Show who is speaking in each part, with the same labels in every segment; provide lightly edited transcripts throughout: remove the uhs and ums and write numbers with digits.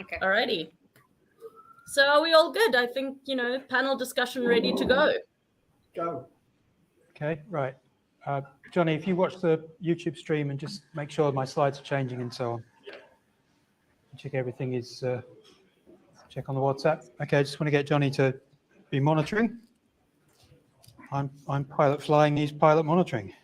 Speaker 1: Okay.
Speaker 2: Alrighty. So are we all good? I think, panel discussion ready to go.
Speaker 3: Go.
Speaker 4: Okay, right. Johnny, if you watch the YouTube stream and just make sure my slides are changing and so on. Check everything is, check on the WhatsApp. Okay, I just want to get Johnny to be monitoring. I'm pilot flying, he's pilot monitoring.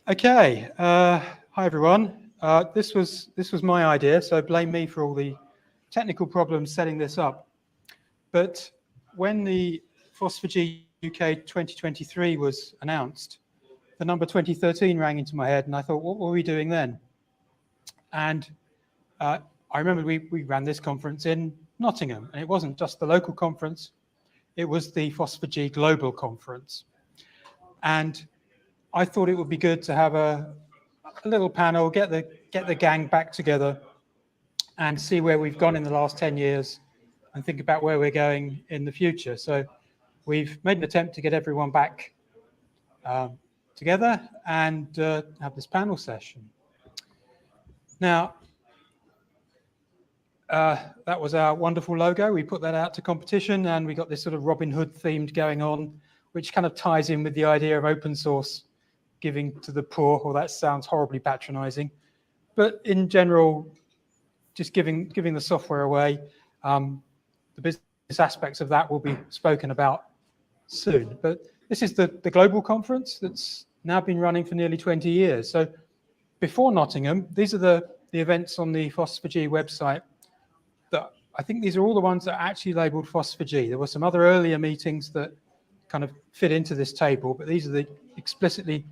Speaker 4: Okay, hi everyone. This was my idea, so blame me for all the technical problems setting this up. But when the FOSS4G UK 2023 was announced, the number 2013 rang into my head, and I thought, what were we doing then? And I remember we ran this conference in Nottingham, and it wasn't just the local conference, it was the FOSS4G Global Conference. And I thought it would be good to have a little panel, get the gang back together and see where we've gone in the last 10 years and think about where we're going in the future. So we've made an attempt to get everyone back together and have this panel session. Now, that was our wonderful logo. We put that out to competition and we got this sort of Robin Hood themed going on, which kind of ties in with the idea of open source giving to the poor. Well, that sounds horribly patronizing, but in general, just giving the software away. The business aspects of that will be spoken about soon. But this is the global conference that's now been running for nearly 20 years. So before Nottingham, these are the events on the FOSS4G website. That I think these are all the ones that are actually labeled FOSS4G. There were some other earlier meetings that kind of fit into this table, but these are the explicitly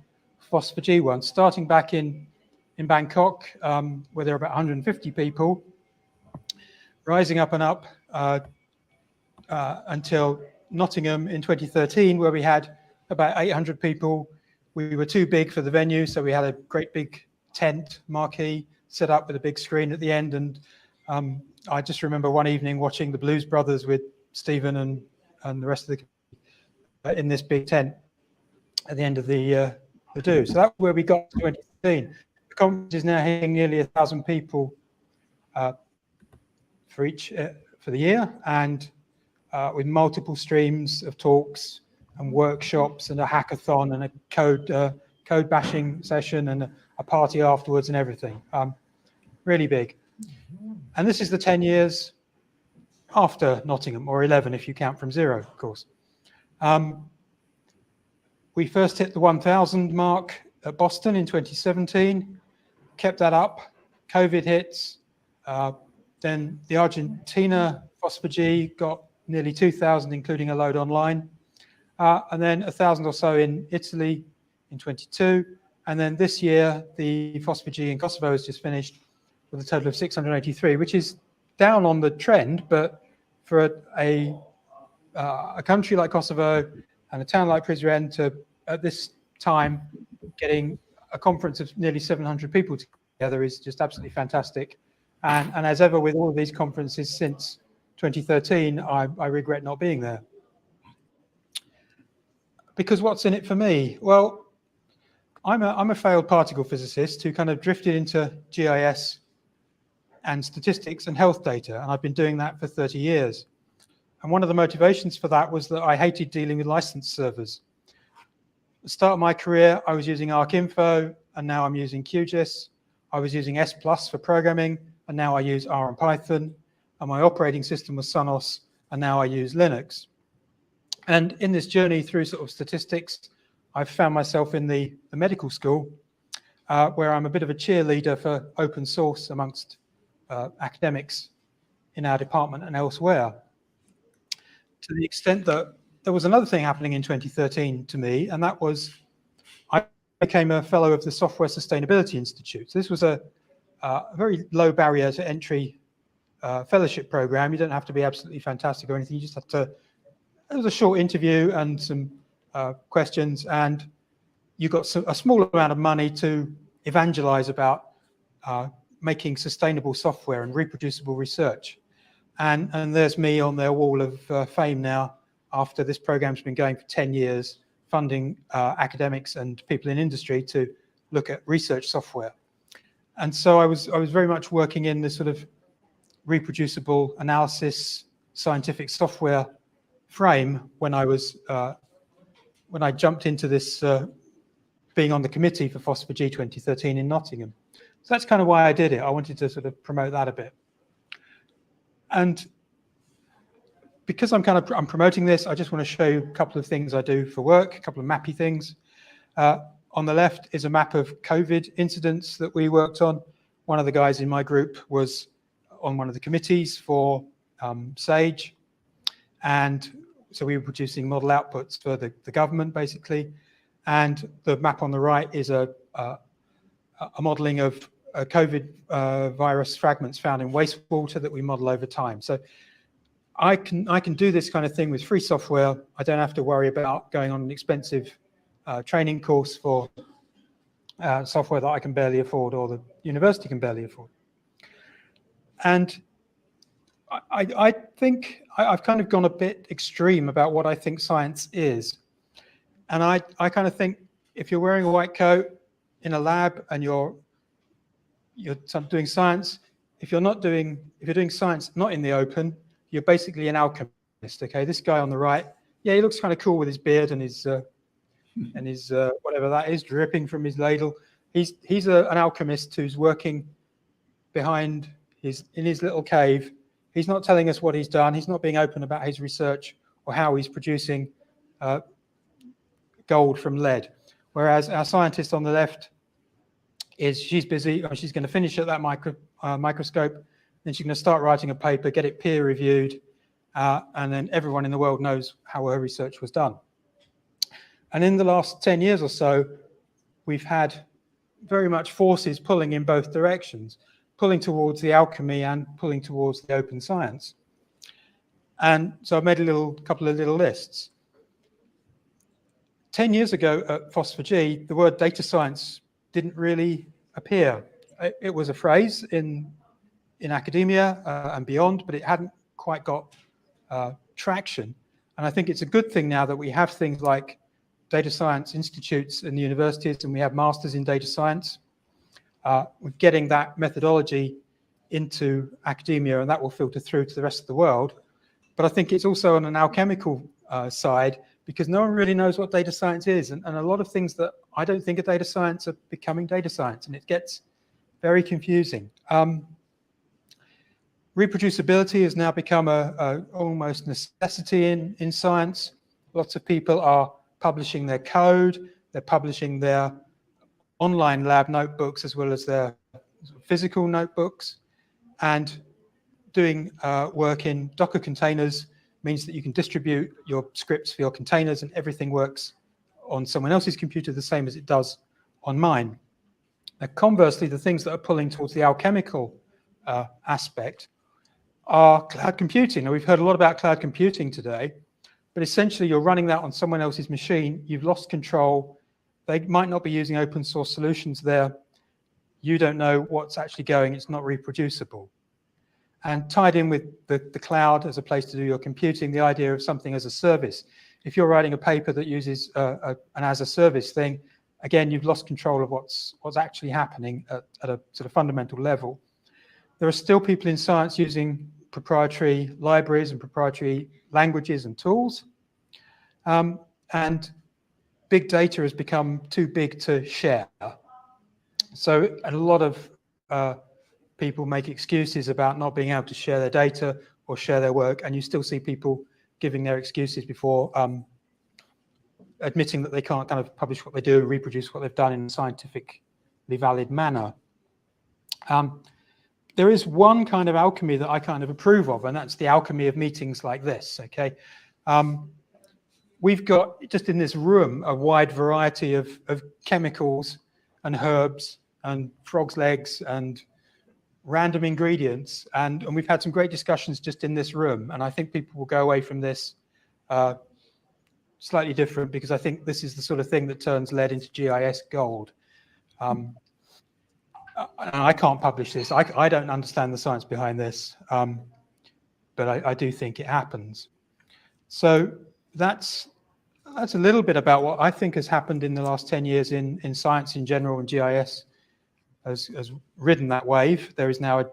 Speaker 4: FOSS4G ones, starting back in Bangkok, where there are about 150 people, rising up and up until Nottingham in 2013, where we had about 800 people. We were too big for the venue, so we had a great big tent marquee set up with a big screen at the end. And I just remember one evening watching the Blues Brothers with Stephen and the rest of the in this big tent at the end of the do. So that's where we got to 2015. The conference is now hitting nearly 1,000 people for the year, and with multiple streams of talks and workshops and a hackathon and a code bashing session and a party afterwards and everything. Really big. And this is the 10 years after Nottingham, or 11 if you count from zero, of course. We first hit the 1,000 mark at Boston in 2017, kept that up. COVID hits. Then the Argentina FOSS4G got nearly 2,000, including a load online. And then 1,000 or so in Italy in 22. And then this year, the FOSS4G in Kosovo has just finished with a total of 683, which is down on the trend, but for a country like Kosovo and a town like Prizren to, at this time, getting a conference of nearly 700 people together is just absolutely fantastic. And as ever with all of these conferences since 2013, I regret not being there. Because what's in it for me? Well, I'm a failed particle physicist who kind of drifted into GIS and statistics and health data, and I've been doing that for 30 years. And one of the motivations for that was that I hated dealing with license servers. At the start of my career, I was using ArcInfo, and now I'm using QGIS. I was using S+ for programming, and now I use R and Python. And my operating system was Sonos, and now I use Linux. And in this journey through sort of statistics, I've found myself in the medical school, where I'm a bit of a cheerleader for open source amongst academics in our department and elsewhere. To the extent that there was another thing happening in 2013 to me, and that was I became a fellow of the Software Sustainability Institute. So this was a very low barrier to entry fellowship program. You don't have to be absolutely fantastic or anything. You just have to, it was a short interview and some questions, and you got a small amount of money to evangelize about making sustainable software and reproducible research. And there's me on their wall of fame now, after this program's been going for 10 years, funding academics and people in industry to look at research software. And so I was very much working in this sort of reproducible analysis, scientific software frame when I jumped into this being on the committee for FOSS4G 2013 in Nottingham. So that's kind of why I did it. I wanted to sort of promote that a bit. And because I'm promoting this, I just want to show you a couple of things I do for work, a couple of mappy things. On the left is a map of COVID incidents that we worked on. One of the guys in my group was on one of the committees for SAGE. And so we were producing model outputs for the government, basically. And the map on the right is a modeling of COVID virus fragments found in wastewater that we model over time. So I can do this kind of thing with free software. I don't have to worry about going on an expensive training course for software that I can barely afford or the university can barely afford. And I think I've kind of gone a bit extreme about what I think science is. And I kind of think if you're wearing a white coat in a lab and you're doing science, if you're doing science not in the open, you're basically an alchemist. Okay, this guy on the right, yeah, he looks kind of cool with his beard and his whatever that is dripping from his ladle. He's an alchemist who's working in his little cave. He's not telling us what he's done. He's not being open about his research or how he's producing gold from lead. Whereas our scientist on the left she's busy. She's going to finish at that microscope. Then she's going to start writing a paper, get it peer reviewed, and then everyone in the world knows how her research was done. And in the last 10 years or so, we've had very much forces pulling in both directions, pulling towards the alchemy and pulling towards the open science. And so I've made a couple of little lists. 10 years ago at FOSS4G, the word data science didn't really appear. It was a phrase in academia and beyond, but it hadn't quite got traction. And I think it's a good thing now that we have things like data science institutes in the universities and we have masters in data science. We're getting that methodology into academia and that will filter through to the rest of the world. But I think it's also on an alchemical side because no one really knows what data science is. And a lot of things that I don't think are data science are becoming data science and it gets very confusing. Reproducibility has now become a almost necessity in science. Lots of people are publishing their code, they're publishing their online lab notebooks as well as their physical notebooks, and doing work in Docker containers means that you can distribute your scripts for your containers and everything works on someone else's computer the same as it does on mine. Now, conversely, the things that are pulling towards the alchemical aspect are cloud computing. Now, we've heard a lot about cloud computing today, but essentially you're running that on someone else's machine. You've lost control. They might not be using open source solutions there. You don't know what's actually going. It's not reproducible. And tied in with the cloud as a place to do your computing, the idea of something as a service. If you're writing a paper that uses an as a service thing, again, you've lost control of what's actually happening at a sort of fundamental level. There are still people in science using proprietary libraries and proprietary languages and tools. And big data has become too big to share. So a lot of people make excuses about not being able to share their data or share their work, and you still see people giving their excuses before admitting that they can't kind of publish what they do and reproduce what they've done in a scientifically valid manner. There is one kind of alchemy that I kind of approve of, and that's the alchemy of meetings like this, okay? We've got, just in this room, a wide variety of chemicals and herbs and frog's legs and random ingredients, and we've had some great discussions just in this room, and I think people will go away from this slightly different, because I think this is the sort of thing that turns lead into GIS gold. I can't publish this. I don't understand the science behind this, but I do think it happens. So that's a little bit about what I think has happened in the last 10 years in science in general and GIS has ridden that wave. There is now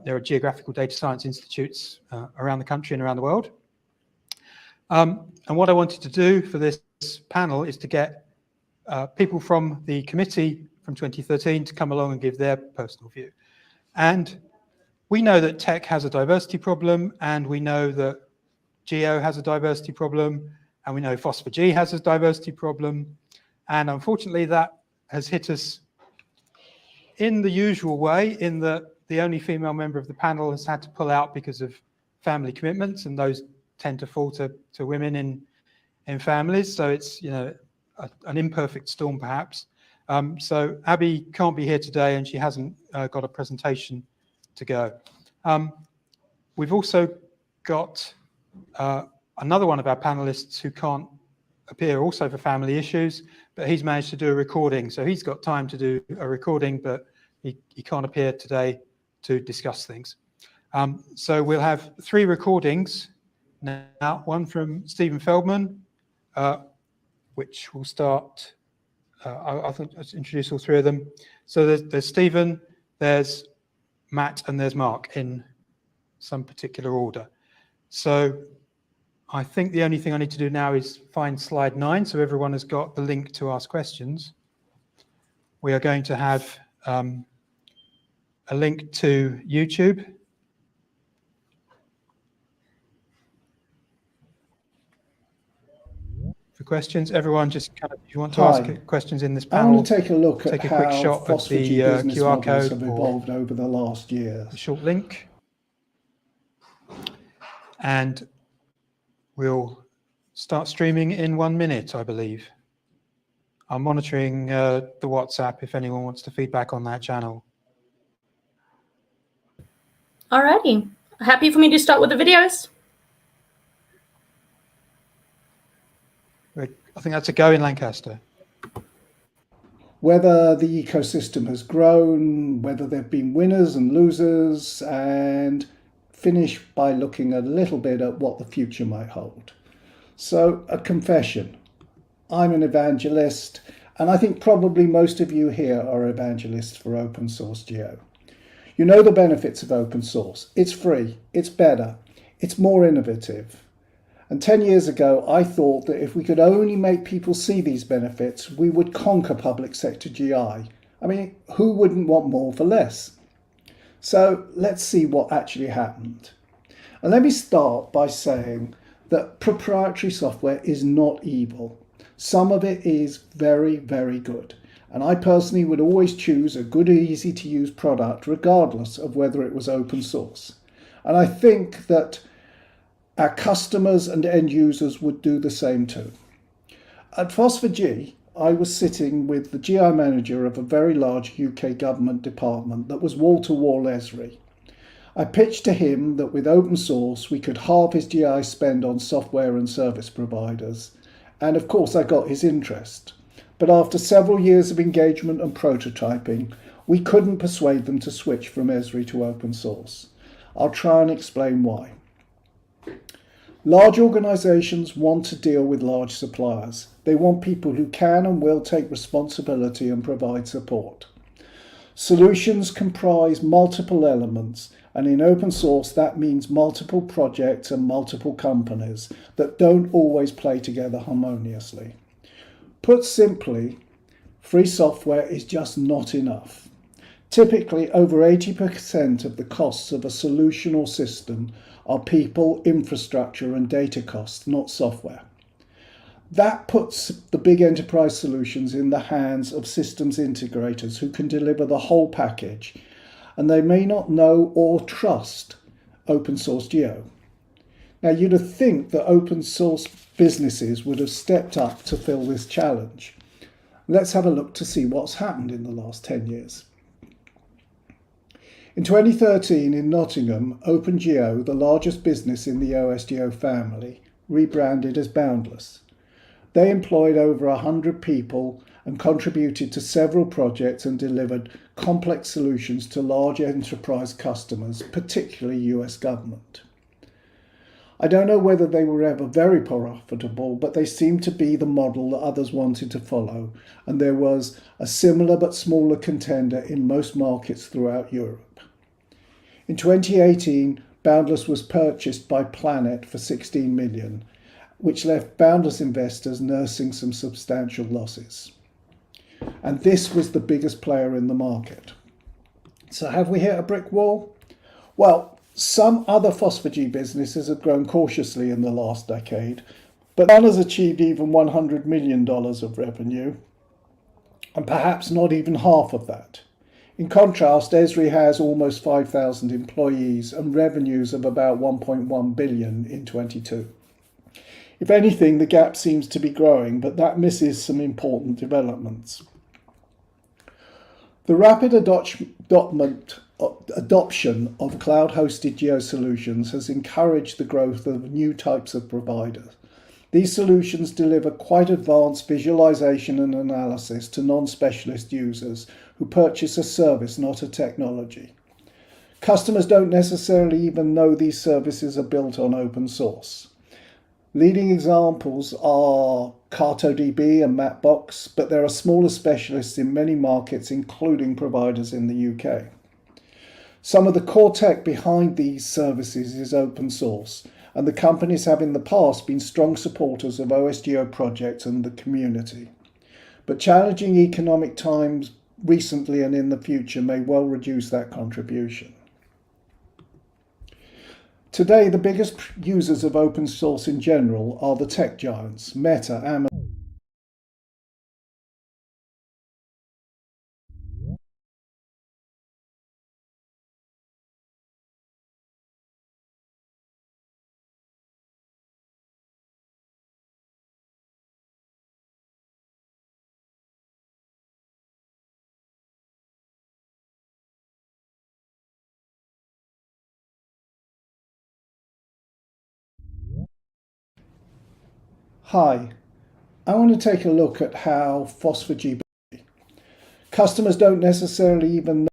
Speaker 4: there are geographical data science institutes around the country and around the world. And what I wanted to do for this panel is to get people from the committee from 2013 to come along and give their personal view. And we know that tech has a diversity problem, and we know that Geo has a diversity problem, and we know FOSS4G has a diversity problem. And unfortunately, that has hit us in the usual way, in that the only female member of the panel has had to pull out because of family commitments, and those tend to fall to women in families. So it's, you know, an imperfect storm, perhaps. So Abby can't be here today, and she hasn't got a presentation to go. We've also got another one of our panelists who can't appear, also for family issues, but he's managed to do a recording. So he's got time to do a recording, but he can't appear today to discuss things. So we'll have 3 recordings now, one from Stephen Feldman, which will start, I'll introduce all 3 of them. So there's Stephen, there's Matt, and there's Mark in some particular order. So I think the only thing I need to do now is find slide 9, so everyone has got the link to ask questions. We are going to have a link to YouTube. For questions, everyone just kind of, if you want to ask questions in this panel,
Speaker 1: I want to take a look at
Speaker 4: a
Speaker 1: how
Speaker 4: quick shot of the
Speaker 1: business
Speaker 4: QR
Speaker 1: models
Speaker 4: code
Speaker 1: have evolved over the last year.
Speaker 4: The short link. And we'll start streaming in 1 minute, I believe. I'm monitoring the WhatsApp if anyone wants to feedback on that channel.
Speaker 2: Alrighty. Happy for me to start with the videos?
Speaker 4: I think that's a go in Lancaster.
Speaker 1: Whether the ecosystem has grown, whether there have been winners and losers, and finish by looking a little bit at what the future might hold. So, a confession. I'm an evangelist, and I think probably most of you here are evangelists for open source Geo. You know the benefits of open source. It's free, it's better, it's more innovative. And 10 years ago, I thought that if we could only make people see these benefits, we would conquer public sector GI. I mean, who wouldn't want more for less? So let's see what actually happened. And let me start by saying that proprietary software is not evil. Some of it is very, very good. And I personally would always choose a good, easy to use product, regardless of whether it was open source. And I think that our customers and end users would do the same too. At FOSS4G, I was sitting with the GI manager of a very large UK government department that was wall-to-wall Esri. I pitched to him that with open source, we could halve his GI spend on software and service providers. And of course, I got his interest. But after several years of engagement and prototyping, we couldn't persuade them to switch from Esri to open source. I'll try and explain why. Large organisations want to deal with large suppliers. They want people who can and will take responsibility and provide support. Solutions comprise multiple elements, and in open source that means multiple projects and multiple companies that don't always play together harmoniously. Put simply, free software is just not enough. Typically, over 80% of the costs of a solution or system are people, infrastructure, and data costs, not software. That puts the big enterprise solutions in the hands of systems integrators who can deliver the whole package, and they may not know or trust open source Geo. Now, you'd have think that open source businesses would have stepped up to fill this challenge. Let's have a look to see what's happened in the last 10 years. In 2013, in Nottingham, OpenGeo, the largest business in the OSGeo family, rebranded as Boundless. They employed over 100 people and contributed to several projects and delivered complex solutions to large enterprise customers, particularly US government. I don't know whether they were ever very profitable, but they seemed to be the model that others wanted to follow, and there was a similar but smaller contender in most markets throughout Europe. In 2018, Boundless was purchased by Planet for 16 million, which left Boundless investors nursing some substantial losses. And this was the biggest player in the market. So have we hit a brick wall? Well, some other FOSS4G businesses have grown cautiously in the last decade, but none has achieved even $100 million of revenue, and perhaps not even half of that. In contrast, Esri has almost 5,000 employees and revenues of about 1.1 billion in 22. If anything, the gap seems to be growing, but that misses some important developments. The rapid adoption of cloud-hosted geo solutions has encouraged the growth of new types of providers. These solutions deliver quite advanced visualization and analysis to non-specialist users who purchase a service, not a technology. Customers don't necessarily even know these services are built on open source. Leading examples are CartoDB and Mapbox, but there are smaller specialists in many markets, including providers in the UK. Some of the core tech behind these services is open source, and the companies have in the past been strong supporters of OSGeo projects and the community. But challenging economic times recently and in the future may well reduce that contribution. Today, the biggest users of open source in general are the tech giants, Meta, Amazon. Hi, I want to take a look at how FOSS4G. Customers don't necessarily even know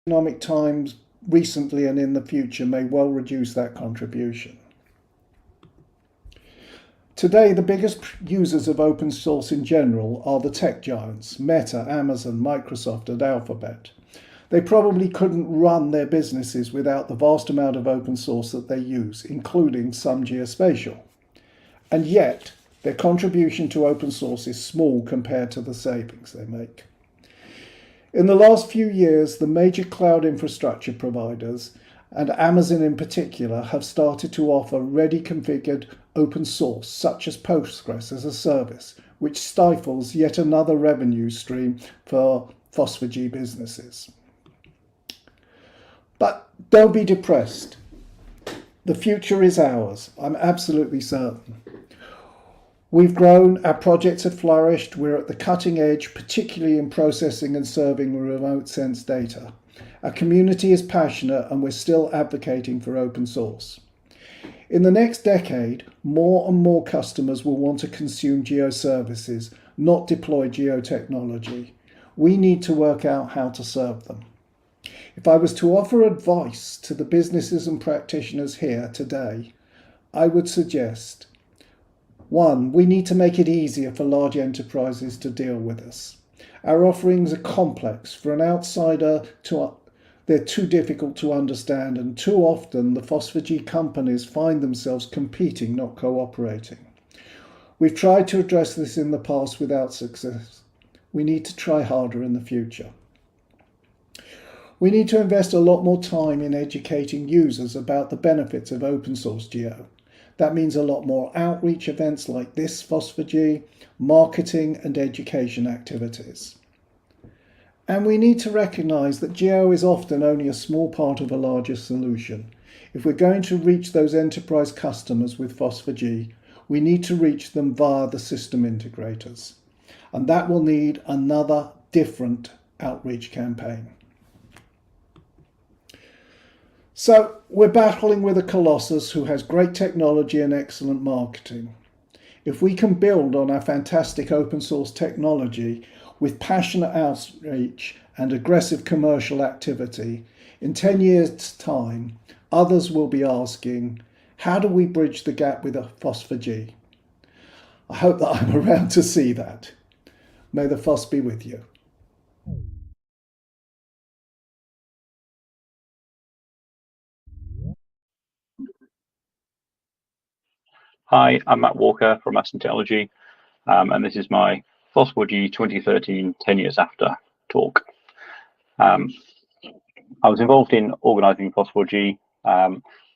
Speaker 1: economic times recently and in the future may well reduce that contribution. Today, the biggest users of open source in general are the tech giants, Meta, Amazon, Microsoft, and Alphabet. They probably couldn't run their businesses without the vast amount of open source that they use, including some geospatial. And yet, their contribution to open source is small compared to the savings they make. In the last few years, the major cloud infrastructure providers, and Amazon in particular, have started to offer ready configured open source, such as Postgres as a service, which stifles yet another revenue stream for FOSS4G businesses. But don't be depressed. The future is ours, I'm absolutely certain. We've grown, our projects have flourished, we're at the cutting edge, particularly in processing and serving remote sense data. Our community is passionate and we're still advocating for open source. In the next decade, more and more customers will want to consume geo services, not deploy geotechnology. We need to work out how to serve them. If I was to offer advice to the businesses and practitioners here today, I would suggest: 1, we need to make it easier for large enterprises to deal with us. Our offerings are complex. For an outsider, they're too difficult to understand, and too often the FOSS4G companies find themselves competing, not cooperating. We've tried to address this in the past without success. We need to try harder in the future. We need to invest a lot more time in educating users about the benefits of open source geo. That means a lot more outreach events like this FOSS4G, marketing and education activities. And we need to recognise that geo is often only a small part of a larger solution. If we're going to reach those enterprise customers with FOSS4G, we need to reach them via the system integrators. And that will need another different outreach campaign. So we're battling with a colossus who has great technology and excellent marketing. If we can build on our fantastic open source technology with passionate outreach and aggressive commercial activity, in 10 years' time, others will be asking, How do we bridge the gap with a FOSS4G? I hope that I'm around to see that. May the FOSS be with you.
Speaker 3: Hi, I'm Matt Walker from Aston Technology, and this is my FOSS4G 2013 10 Years After talk. I was involved in organising FOSS4G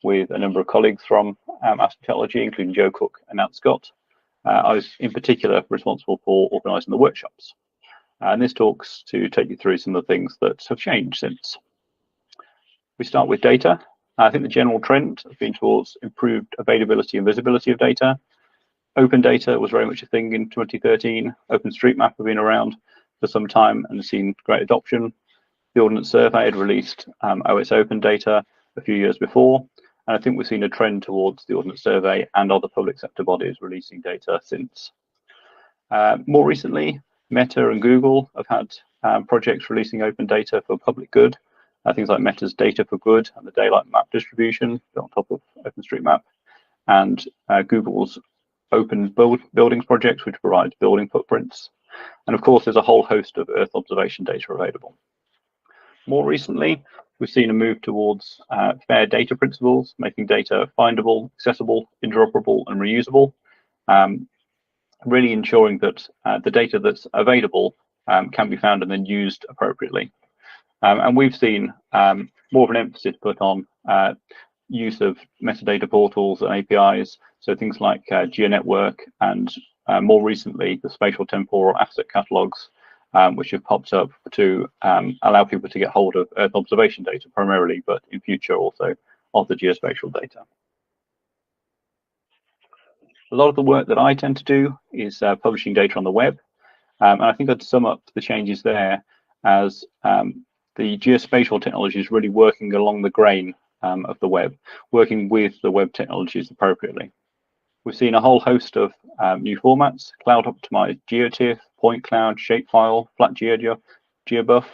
Speaker 3: with a number of colleagues from Aston Technology, including Joe Cook and Nat Scott. I was in particular responsible for organising the workshops. And this talk's to take you through some of the things that have changed since. We start with data. I think the general trend has been towards improved availability and visibility of data. Open data was very much a thing in 2013. OpenStreetMap have been around for some time and seen great adoption. The Ordnance Survey had released OS Open data a few years before, and I think we've seen a trend towards the Ordnance Survey and other public sector bodies releasing data since. More recently, Meta and Google have had projects releasing open data for public good. Things like Meta's Data for Good and the Daylight Map distribution on top of OpenStreetMap, and Google's Open Buildings project, which provides building footprints. And of course, there's a whole host of Earth observation data available. More recently, we've seen a move towards fair data principles, making data findable, accessible, interoperable, and reusable, really ensuring that the data that's available can be found and then used appropriately. And we've seen more of an emphasis put on use of metadata portals and APIs, so things like GeoNetwork and more recently the spatial temporal asset catalogs, which have popped up to allow people to get hold of Earth observation data primarily, but in future also of the geospatial data. A lot of the work that I tend to do is publishing data on the web, and I think I'd sum up the changes there as the geospatial technology is really working along the grain of the web, working with the web technologies appropriately. We've seen a whole host of new formats: cloud optimized GeoTIFF, point cloud, shapefile, flat GeoBuff,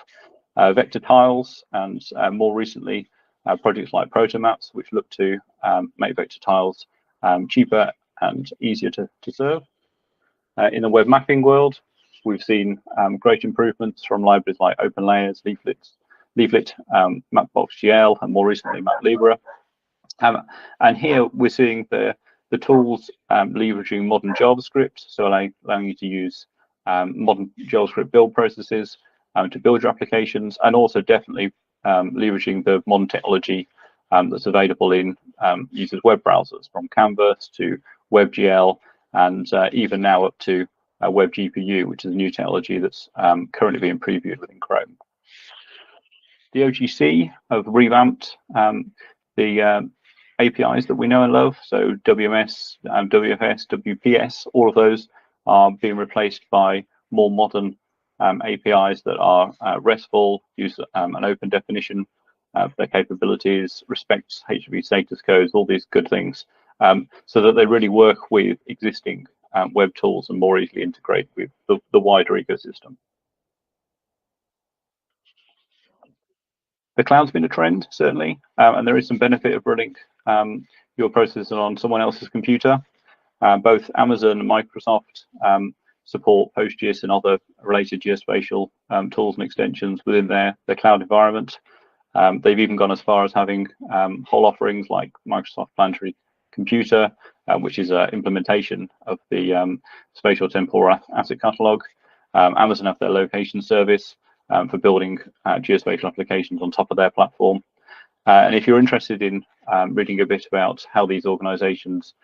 Speaker 3: vector tiles, and more recently projects like Protomaps, which look to make vector tiles cheaper and easier to serve. In the web mapping world, we've seen great improvements from libraries like OpenLayers, Leaflet, Mapbox.gl, and more recently MapLibra. And here we're seeing the tools leveraging modern JavaScript, so allowing you to use modern JavaScript build processes to build your applications, and also definitely leveraging the modern technology that's available in users' web browsers, from Canvas to WebGL, and even now up to WebGPU, which is a new technology that's currently being previewed within Chrome. The OGC have revamped the APIs that we know and love, so WMS, WFS, WPS, all of those are being replaced by more modern APIs that are RESTful, use an open definition of their capabilities, respects HTTP status codes, all these good things, so that they really work with existing web tools and more easily integrate with the wider ecosystem. The cloud's been a trend, certainly, and there is some benefit of running your processor on someone else's computer. Both Amazon and Microsoft support PostGIS and other related geospatial tools and extensions within their cloud environment. They've even gone as far as having whole offerings like Microsoft Planetary Computer, which is an implementation of the spatial temporal asset catalog. Amazon have their location service for building geospatial applications on top of their platform. And if you're interested in reading a bit about how these organizations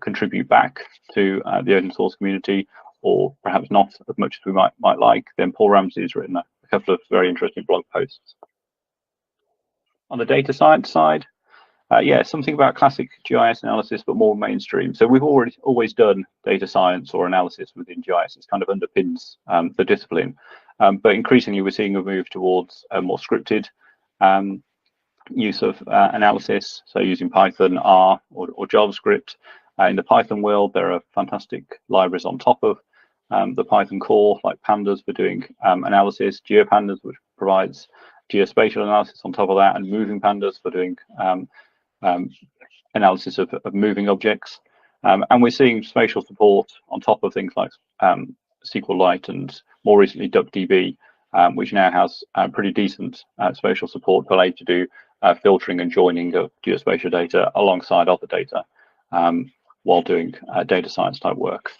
Speaker 3: contribute back to the open source community, or perhaps not as much as we might like, then Paul Ramsey has written a couple of very interesting blog posts. On the data science side, yeah, something about classic GIS analysis, but more mainstream. So we've always done data science or analysis within GIS. It kind of underpins the discipline. But increasingly, we're seeing a move towards a more scripted use of analysis, so using Python, R, or JavaScript. In the Python world, there are fantastic libraries on top of the Python core, like Pandas for doing analysis, GeoPandas, which provides geospatial analysis on top of that, and Moving Pandas for doing analysis of moving objects. And we're seeing spatial support on top of things like SQLite and more recently DuckDB, which now has pretty decent spatial support for allowing you to do filtering and joining of geospatial data alongside other data while doing data science type work.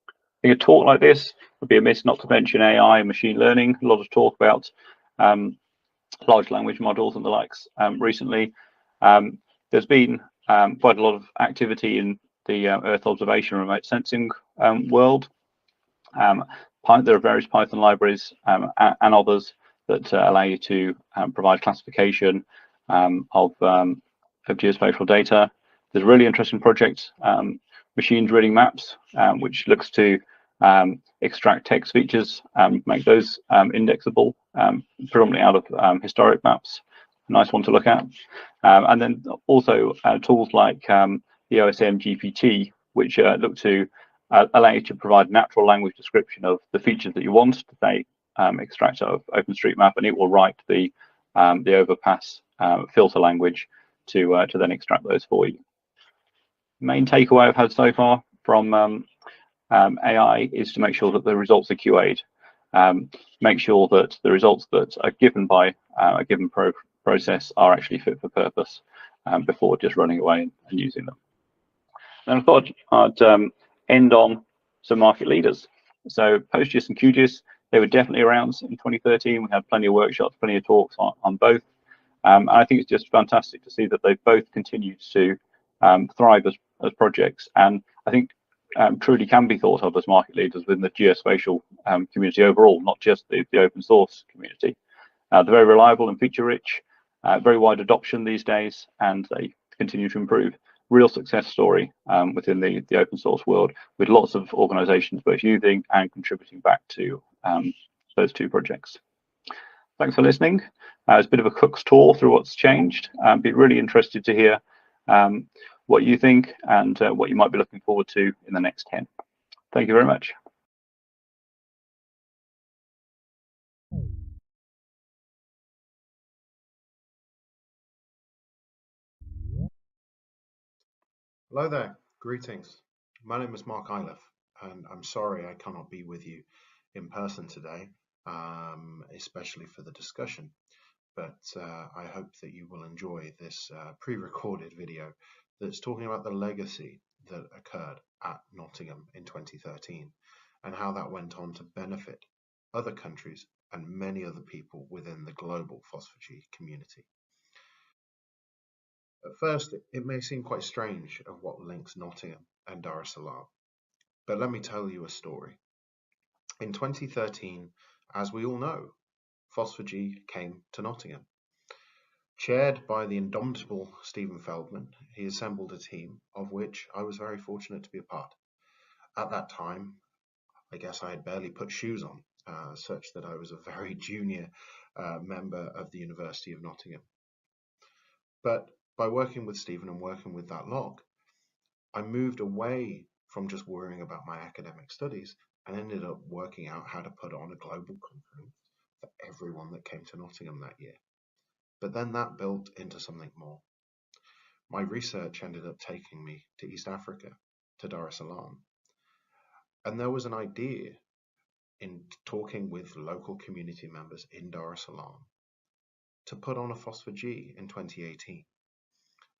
Speaker 3: I think a talk like this would be amiss not to mention AI and machine learning. A lot of talk about large language models and the likes recently. There's been quite a lot of activity in the Earth observation remote sensing world. There are various Python libraries and others that allow you to provide classification of geospatial data. There's a really interesting project, Machine Reading Maps, which looks to extract text features and make those indexable, predominantly out of historic maps. Nice one to look at. And then also tools like the OSM GPT, which look to allow you to provide natural language description of the features that you want to say extract out of OpenStreetMap, and it will write the overpass filter language to then extract those for you. Main takeaway I've had so far from AI is to make sure that the results are QA'd. Make sure that the results that are given by a given process are actually fit for purpose before just running away and using them. And I thought I'd end on some market leaders. So PostGIS and QGIS, they were definitely around in 2013. We had plenty of workshops, plenty of talks on both. And I think it's just fantastic to see that they've both continued to thrive as projects. And I think truly can be thought of as market leaders within the geospatial community overall, not just the open source community. They're very reliable and feature rich, very wide adoption these days, and they continue to improve. Real success story within the open source world, with lots of organizations both using and contributing back to those two projects. Thanks for listening. It's a bit of a cook's tour through what's changed. Be really interested to hear what you think and what you might be looking forward to in the next 10. Thank you very much.
Speaker 5: Hello there, greetings. My name is Mark Iliff, and I'm sorry I cannot be with you in person today, especially for the discussion, but I hope that you will enjoy this pre-recorded video that's talking about the legacy that occurred at Nottingham in 2013 and how that went on to benefit other countries and many other people within the global FOSS4G community. At first, it may seem quite strange of what links Nottingham and Dar es Salaam, but let me tell you a story. In 2013, as we all know, FOSS4G came to Nottingham. Chaired by the indomitable Stephen Feldman, he assembled a team of which I was very fortunate to be a part. At that time, I guess I had barely put shoes on, such that I was a very junior member of the University of Nottingham. But by working with Stephen and working with that lot, I moved away from just worrying about my academic studies and ended up working out how to put on a global conference for everyone that came to Nottingham that year. But then that built into something more. My research ended up taking me to East Africa, to Dar es Salaam. And there was an idea in talking with local community members in Dar es Salaam to put on a FOSS4G in 2018.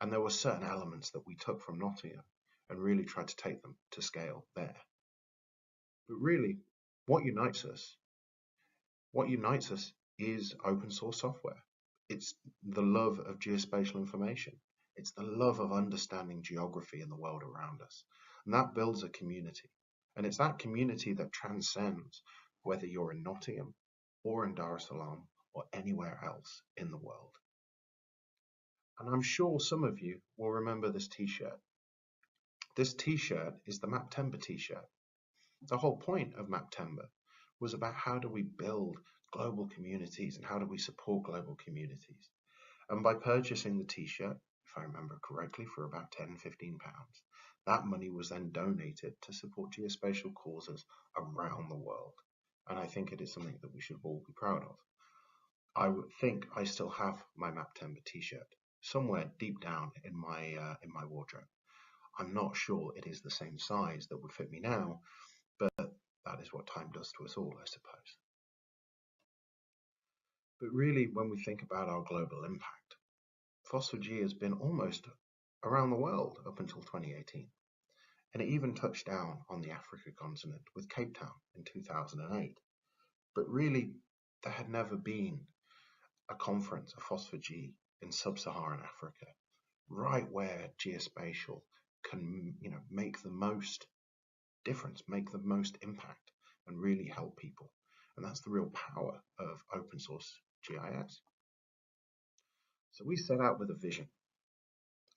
Speaker 5: And there were certain elements that we took from Nottingham and really tried to take them to scale there. But really, what unites us is open source software. It's the love of geospatial information. It's the love of understanding geography in the world around us. And that builds a community. And it's that community that transcends whether you're in Nottingham or in Dar es Salaam or anywhere else in the world. And I'm sure some of you will remember this t-shirt. This t-shirt is the Maptember t-shirt. The whole point of Maptember was about how do we build global communities and how do we support global communities. And by purchasing the t-shirt, if I remember correctly, for about £10, £15, that money was then donated to support geospatial causes around the world. And I think it is something that we should all be proud of. I would think I still have my Maptember t-shirt, somewhere deep down in my wardrobe. I'm not sure it is the same size that would fit me now, but that is what time does to us all, I suppose. But really, when we think about our global impact, FOSS4G has been almost around the world up until 2018. And it even touched down on the Africa continent with Cape Town in 2008. But really, there had never been a conference, a FOSS4G, in sub-Saharan Africa, right where geospatial can, make the most difference, make the most impact, and really help people. And that's the real power of open source GIS. So we set out with a vision.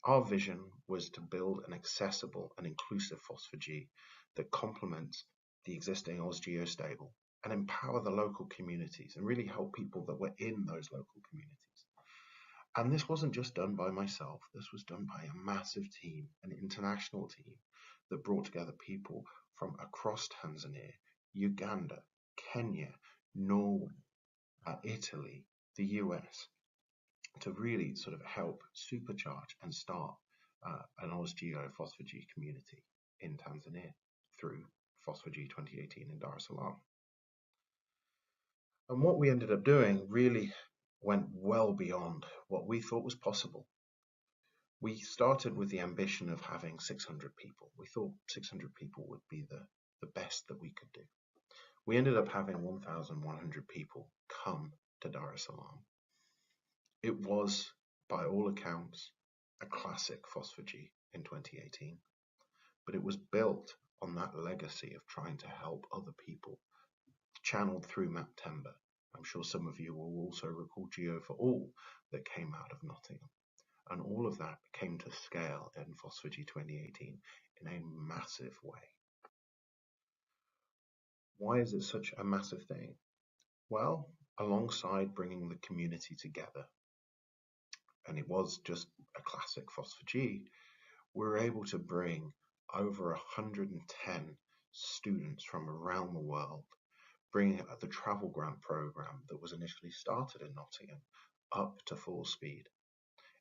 Speaker 5: Our vision was to build an accessible and inclusive FOSS4G that complements the existing Oz Geostable and empower the local communities and really help people that were in those local communities. And this wasn't just done by myself, this was done by a massive team, an international team that brought together people from across Tanzania, Uganda, Kenya, Norway, Italy, the US, to really sort of help supercharge and start an OzGeo FOSS4G community in Tanzania through FOSS4G 2018 in Dar es Salaam. And what we ended up doing really went well beyond what we thought was possible. We started with the ambition of having 600 people. We thought 600 people would be the best that we could do. We ended up having 1,100 people come to Dar es Salaam. It was, by all accounts, a classic FOSS4G in 2018, but it was built on that legacy of trying to help other people, channeled through Maptember. I'm sure some of you will also recall Geo for All that came out of Nottingham. And all of that came to scale in FOSS4G 2018 in a massive way. Why is it such a massive thing? Well, alongside bringing the community together, and it was just a classic FOSS4G, we were able to bring over 110 students from around the world, bringing the travel grant program that was initially started in Nottingham up to full speed.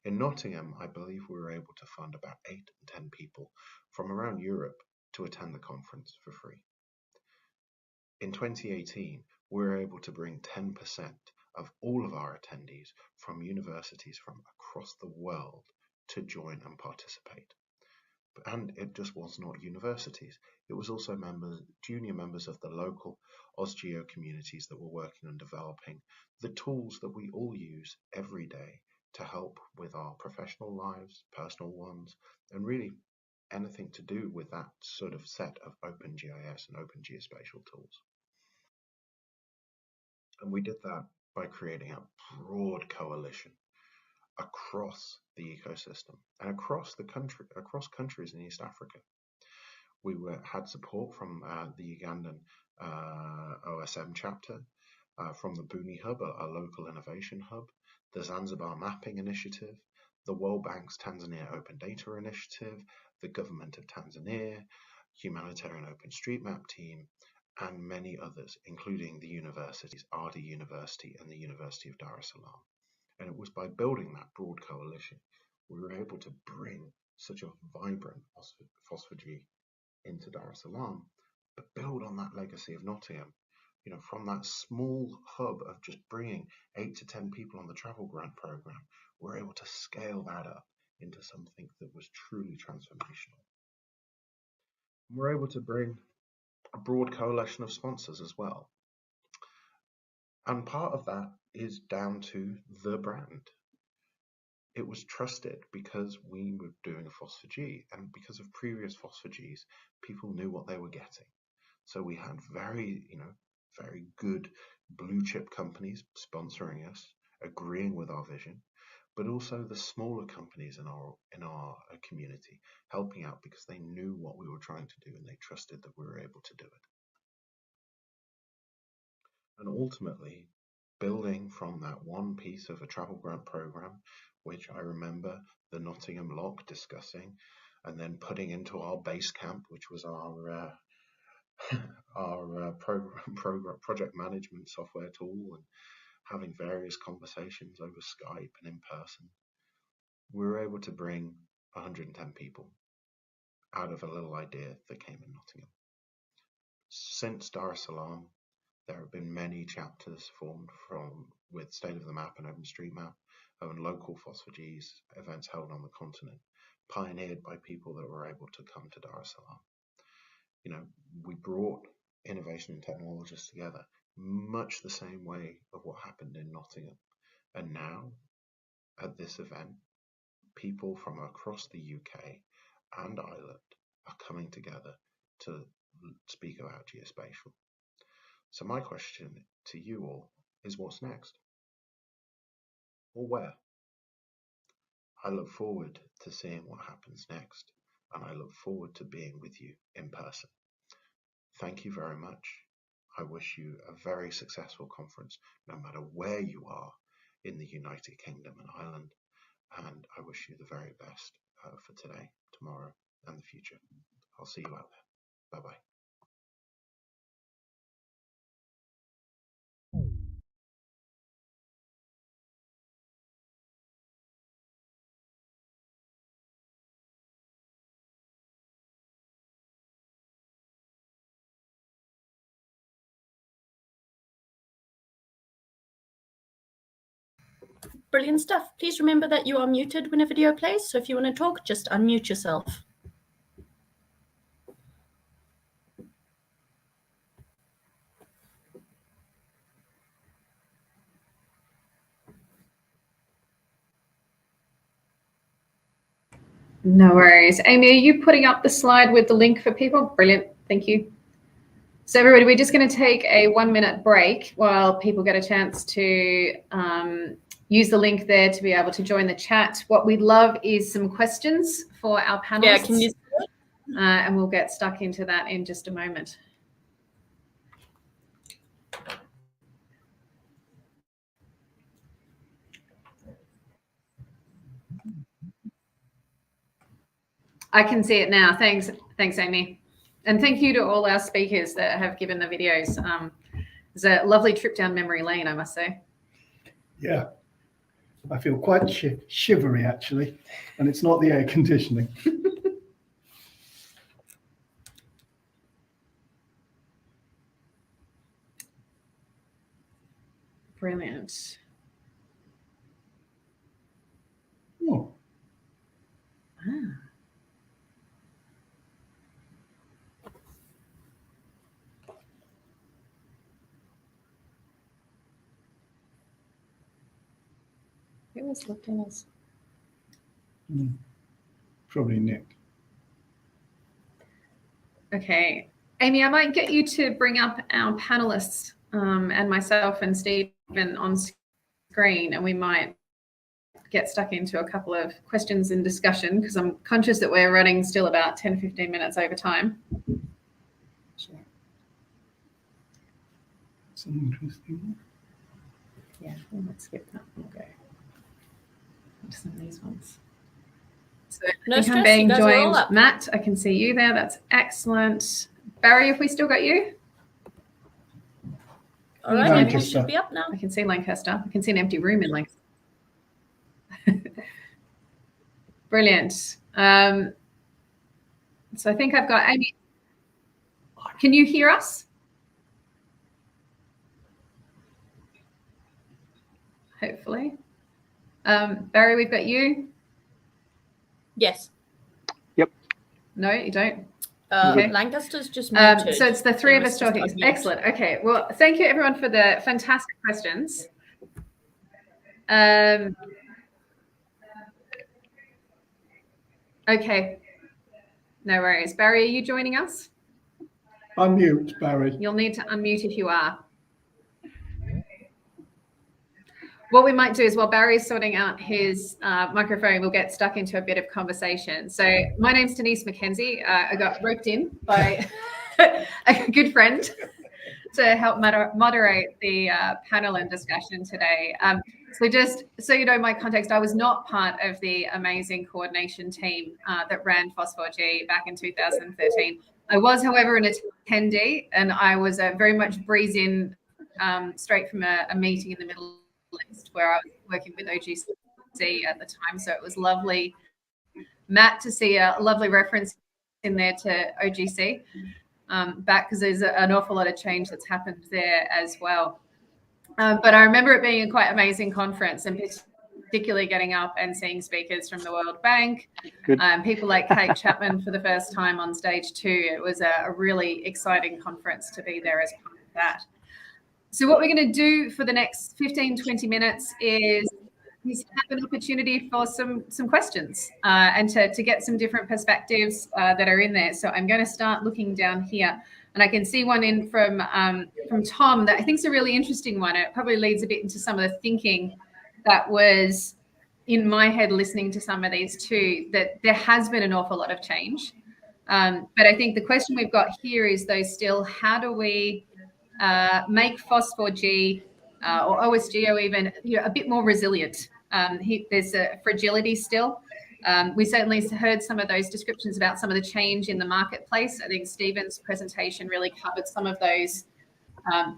Speaker 5: In Nottingham, I believe we were able to fund about 8 and 10 people from around Europe to attend the conference for free. In 2018, we were able to bring 10% of all of our attendees from universities from across the world to join and participate. And it just was not universities. It was also junior members of the local OzGeo communities that were working on developing the tools that we all use every day to help with our professional lives, personal ones, and really anything to do with that sort of set of OpenGIS and Open Geospatial tools. And we did that by creating a broad coalition across the ecosystem and across the country, across countries in East Africa. We had support from the Ugandan OSM chapter, from the Buni Hub, a local innovation hub, the Zanzibar Mapping Initiative, the World Bank's Tanzania Open Data Initiative, the Government of Tanzania, Humanitarian OpenStreetMap team, and many others, including the universities, Adi University and the University of Dar es Salaam. And it was by building that broad coalition, we were able to bring such a vibrant FOSS4G into Dar es Salaam, but build on that legacy of Nottingham. From that small hub of just bringing 8 to 10 people on the travel grant program, we're able to scale that up into something that was truly transformational. We're able to bring a broad coalition of sponsors as well. And part of that is down to the brand. It was trusted because we were doing a FOSS4G, and because of previous FOSS4Gs, people knew what they were getting. So we had very good blue chip companies sponsoring us, agreeing with our vision, but also the smaller companies in our community helping out because they knew what we were trying to do and they trusted that we were able to do it. And ultimately, building from that one piece of a travel grant program, which I remember the Nottingham Lock discussing, and then putting into our base camp, which was our project management software tool, and having various conversations over Skype and in person. we were able to bring 110 people out of a little idea that came in Nottingham. Since Dar es Salaam, there have been many chapters formed with State of the Map and OpenStreetMap and local FOSS4Gs events held on the continent, pioneered by people that were able to come to Dar es Salaam. You know, we brought innovation and technologists together, much the same way of what happened in Nottingham. And now, at this event, people from across the UK and Ireland are coming together to speak about geospatial. So my question to you all is, what's next? Or where? I look forward to seeing what happens next, and I look forward to being with you in person. Thank you very much. I wish you a very successful conference, no matter where you are in the United Kingdom and Ireland, and I wish you the very best for today, tomorrow, and the future. I'll see you out there. Bye-bye.
Speaker 2: Brilliant stuff. Please remember that you are muted when a video plays. So if you want to talk, just unmute yourself.
Speaker 6: No worries. Amy, are you putting up the slide with the link for people? Brilliant. Thank you. So everybody, we're just going to take a 1-minute break while people get a chance to use the link there to be able to join the chat. What we'd love is some questions for our panelists.
Speaker 2: Yeah, can you?
Speaker 6: And we'll get stuck into that in just a moment. I can see it now. Thanks, Amy. And thank you to all our speakers that have given the videos. It's a lovely trip down memory lane, I must say.
Speaker 1: Yeah, I feel quite shivery actually, and it's not the air conditioning.
Speaker 6: Brilliant.
Speaker 1: Oh.
Speaker 6: Ah. Who was looking at us?
Speaker 1: Probably Nick.
Speaker 6: Okay, Amy, I might get you to bring up our panelists and myself and Stephen on screen, and we might get stuck into a couple of questions and discussion because I'm conscious that we're running still about 10-15 minutes over time.
Speaker 1: Sure. Some interesting.
Speaker 6: Yeah, we might skip that. We'll go into some of these ones. So
Speaker 2: No
Speaker 6: I think
Speaker 2: stress,
Speaker 6: I'm being
Speaker 2: you guys are all
Speaker 6: joined.
Speaker 2: up.
Speaker 6: Matt, I can see you there. That's excellent. Barry, have we still got you?
Speaker 2: All right,
Speaker 6: Lancaster.
Speaker 2: everyone should be up now.
Speaker 6: I can see Lancaster. I can see an empty room in Lancaster. Brilliant. So I think I've got Amy. Can you hear us? Hopefully. Barry, we've got you.
Speaker 2: Yes.
Speaker 3: Yep.
Speaker 6: No, you don't.
Speaker 2: Okay. Lancaster's just muted.
Speaker 6: So it's the three of us
Speaker 2: Just
Speaker 6: talking.
Speaker 2: unmute.
Speaker 6: Excellent. Okay. Well, thank you everyone for the fantastic questions. Okay. No worries. Barry, are you joining us?
Speaker 1: Unmute, Barry.
Speaker 6: You'll need to unmute if you are. What we might do is while Barry's sorting out his microphone, we'll get stuck into a bit of conversation. So my name's Denise McKenzie. I got roped in by a good friend to help moderate the panel and discussion today. So just so you know my context, I was not part of the amazing coordination team that ran FOSS4G back in 2013. I was, however, an attendee, and I was very much breeze in straight from a meeting in the Middle East where I was working with OGC at the time. So it was lovely, Matt, to see a lovely reference in there to OGC back, because there's an awful lot of change that's happened there as well. But I remember it being a quite amazing conference, and particularly getting up and seeing speakers from the World Bank, people like Kate Chapman for the first time on stage too. It was a really exciting conference to be there as part of that. So what we're going to do for the next 15, 20 minutes is have an opportunity for some questions and to get some different perspectives that are in there. So I'm going to start looking down here, and I can see one in from Tom that I think is a really interesting one. It probably leads a bit into some of the thinking that was in my head listening to some of these too, that there has been an awful lot of change. But I think the question we've got here is though still, how do we make FOSS4G or OSGeo even a bit more resilient? There's a fragility still. We certainly heard some of those descriptions about some of the change in the marketplace. I think Stephen's presentation really covered some of those,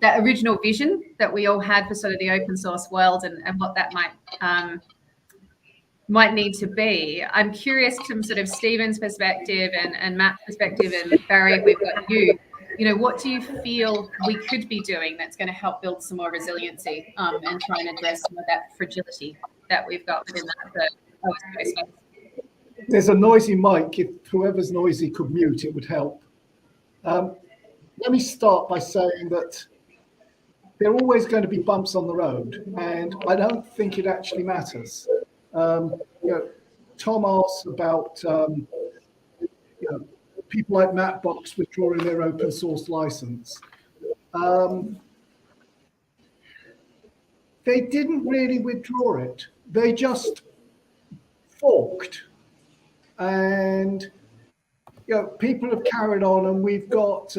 Speaker 6: that original vision that we all had for sort of the open source world and what that might need to be. I'm curious from sort of Stephen's perspective and Matt's perspective, and Barry, if we've got you, what do you feel we could be doing that's going to help build some more resiliency and try and address some of that fragility that we've got within that OSGeo space?
Speaker 1: There's a noisy mic. If whoever's noisy could mute, it would help. Let me start by saying that there are always going to be bumps on the road, and I don't think it actually matters. Tom asked about people like Mapbox withdrawing their open source license. They didn't really withdraw it. They just forked. And people have carried on, and we've got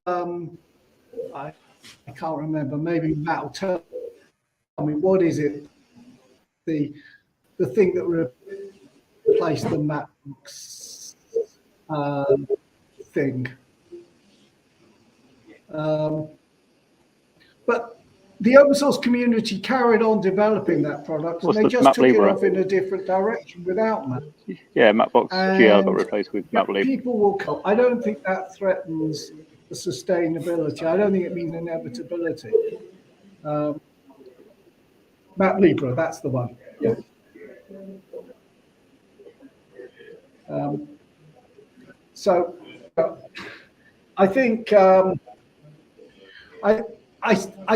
Speaker 1: I can't remember, maybe Matt will tell me, what is it? The thing that replaced the Mapbox thing. But the open source community carried on developing that product, and they just took it off in a different direction without Map.
Speaker 3: Yeah, Mapbox GL got replaced with MapLib.
Speaker 1: People will come. I don't think that threatens the sustainability. I don't think it means inevitability. MapLibra, that's the one. Yeah. So I think I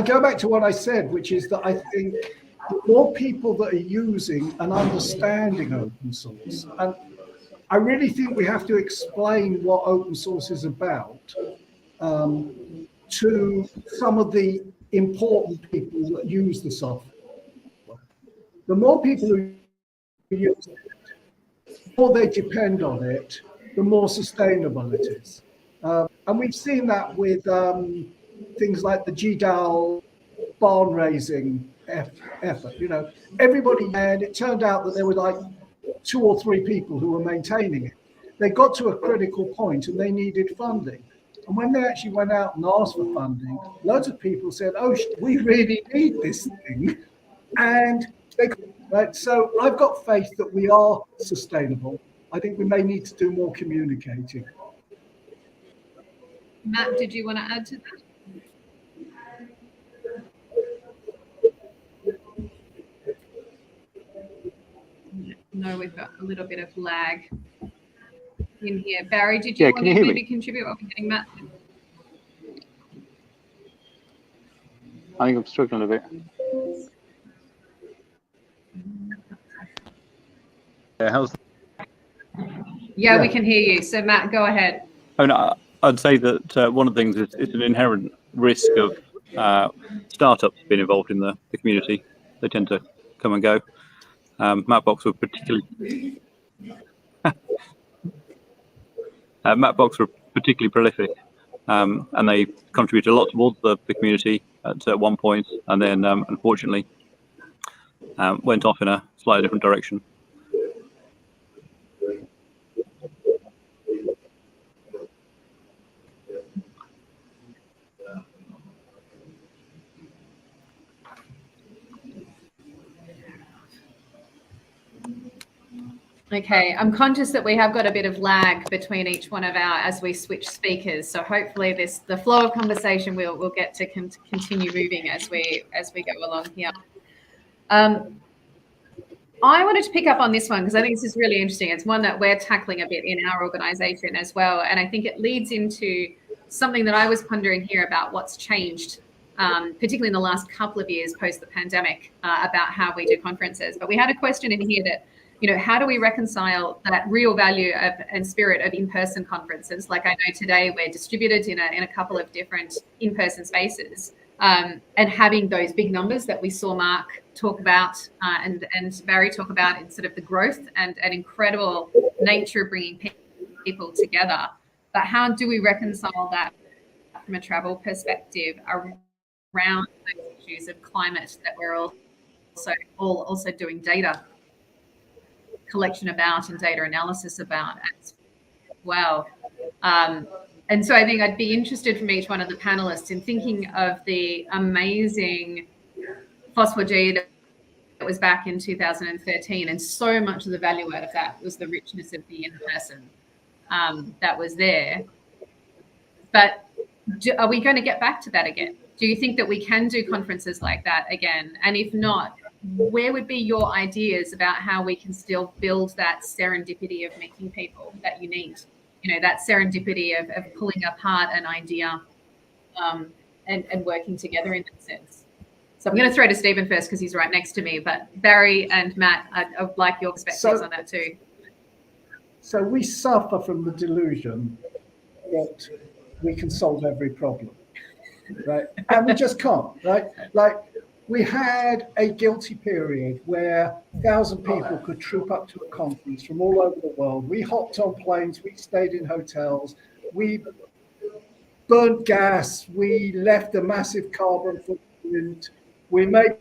Speaker 1: go back to what I said, which is that I think the more people that are using and understanding open source, and I really think we have to explain what open source is about to some of the important people that use the software. The more people who use it, the more they depend on it, the more sustainable it is. And we've seen that with things like the GDAL barn raising effort. Everybody, and it turned out that there were like 2 or 3 people who were maintaining it. They got to a critical point and they needed funding. And when they actually went out and asked for funding, loads of people said, "Oh, we really need this thing." And right. So I've got faith that we are sustainable. I think we may need to do more communicating.
Speaker 6: Matt, did you want to add to that? No, we've got a little bit of lag in here. Barry, did you want to maybe contribute while we're getting Matt?
Speaker 3: I think I'm struggling a bit.
Speaker 6: Yeah, we can hear you. So Matt, go ahead.
Speaker 3: Oh, no, I'd say that one of the things is it's an inherent risk of startups being involved in the community. They tend to come and go. Mapbox were particularly prolific, and they contributed a lot towards the community at one point, and then unfortunately went off in a slightly different direction.
Speaker 6: Okay, I'm conscious that we have got a bit of lag between each one of as we switch speakers. So hopefully the flow of conversation we'll get to continue moving as we go along here. I wanted to pick up on this one because I think this is really interesting. It's one that we're tackling a bit in our organisation as well, and I think it leads into something that I was pondering here about what's changed, particularly in the last couple of years post the pandemic, about how we do conferences. But we had a question in here that, how do we reconcile that real value and spirit of in-person conferences? Like I know today we're distributed in a couple of different in-person spaces, and having those big numbers that we saw Mark talk about and Barry talk about in sort of the growth and incredible nature of bringing people together. But how do we reconcile that from a travel perspective around those issues of climate that we're also doing data collection about and data analysis about as well. And so I think I'd be interested from each one of the panelists in thinking of the amazing FOSS4G that was back in 2013, and so much of the value out of that was the richness of the in-person that was there. But are we going to get back to that again? Do you think that we can do conferences like that again? And if not, where would be your ideas about how we can still build that serendipity of meeting people that you need? That serendipity of pulling apart an idea and working together in that sense. So I'm going to throw to Stephen first because he's right next to me, but Barry and Matt, I'd like your perspectives on that too.
Speaker 1: So we suffer from the delusion that we can solve every problem, right? And we just can't, right? Like, we had a guilty period where 1,000 people could troop up to a conference from all over the world. We hopped on planes, we stayed in hotels, we burnt gas, we left a massive carbon footprint, we maybe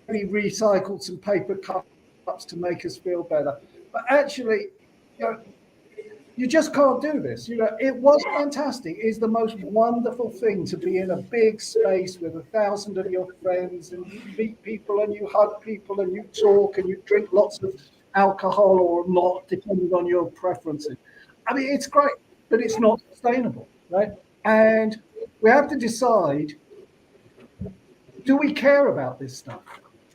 Speaker 1: recycled some paper cups to make us feel better. But actually, you just can't do this. It was fantastic. It's the most wonderful thing to be in a big space with 1,000 of your friends, and you meet people and you hug people and you talk and you drink lots of alcohol or not, depending on your preferences. I mean, it's great, but it's not sustainable, right? And we have to decide, do we care about this stuff?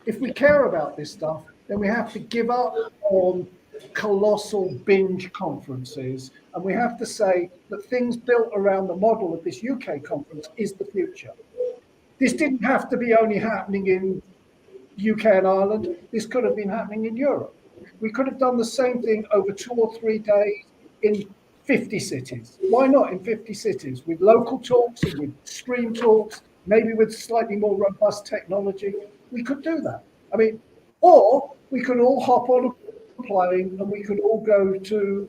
Speaker 1: If we care about this stuff, then we have to give up on colossal binge conferences, and we have to say that things built around the model of this UK conference is the future. This didn't have to be only happening in UK and Ireland. This could have been happening in Europe. We could have done the same thing over 2 or 3 days in 50 cities. Why not in 50 cities with local talks and with stream talks, maybe with slightly more robust technology? We could do that. I mean, or we could all hop on a plane and we could all go to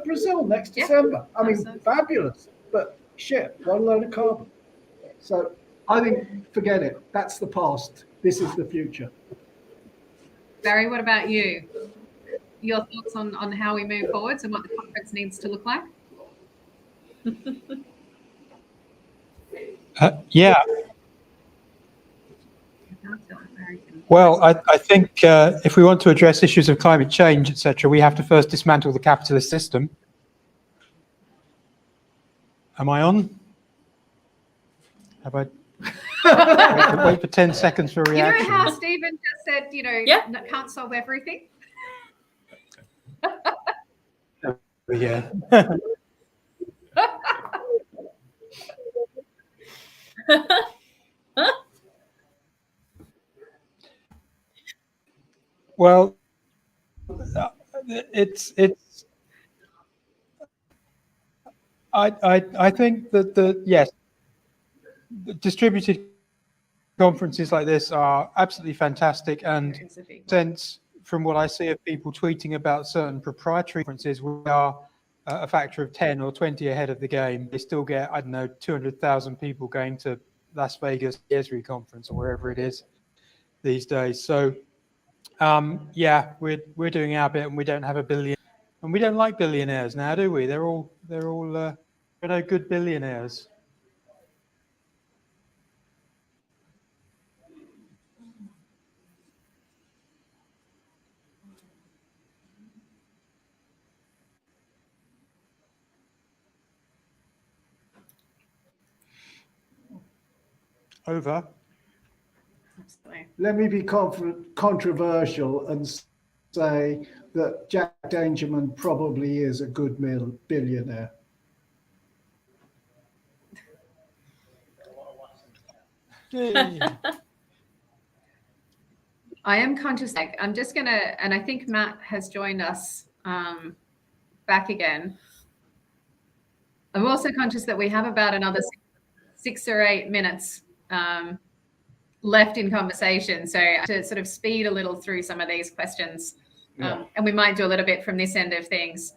Speaker 1: Brazil next December. I mean, fabulous, but shit, one load of carbon. So I think, forget it. That's the past. This is the future.
Speaker 6: Barry, what about you? Your thoughts on how we move forwards and what the conference needs to look like?
Speaker 4: Yeah. Well, I think if we want to address issues of climate change, etc., we have to first dismantle the capitalist system. Am I on? Have I? Wait for 10 seconds for a reaction.
Speaker 6: You know how Stephen just said, can't solve everything?
Speaker 4: Yeah. Well, I think that the distributed conferences like this are absolutely fantastic, and sense from what I see of people tweeting about certain proprietary conferences, we are a factor of 10 or 20 ahead of the game. They still get, I don't know, 200,000 people going to Las Vegas ESRI conference or wherever it is these days. So yeah, we're doing our bit, and we don't have a billion, and we don't like billionaires now, do we? They're all no good billionaires. Over.
Speaker 6: Absolutely.
Speaker 1: Let me be controversial and say that Jack Dangerman probably is a good billionaire.
Speaker 4: Yay.
Speaker 6: I am conscious. I'm just gonna, and I think Matt has joined us back again. I'm also conscious that we have about another 6 or 8 minutes left in conversation. So to sort of speed a little through some of these questions, and we might do a little bit from this end of things.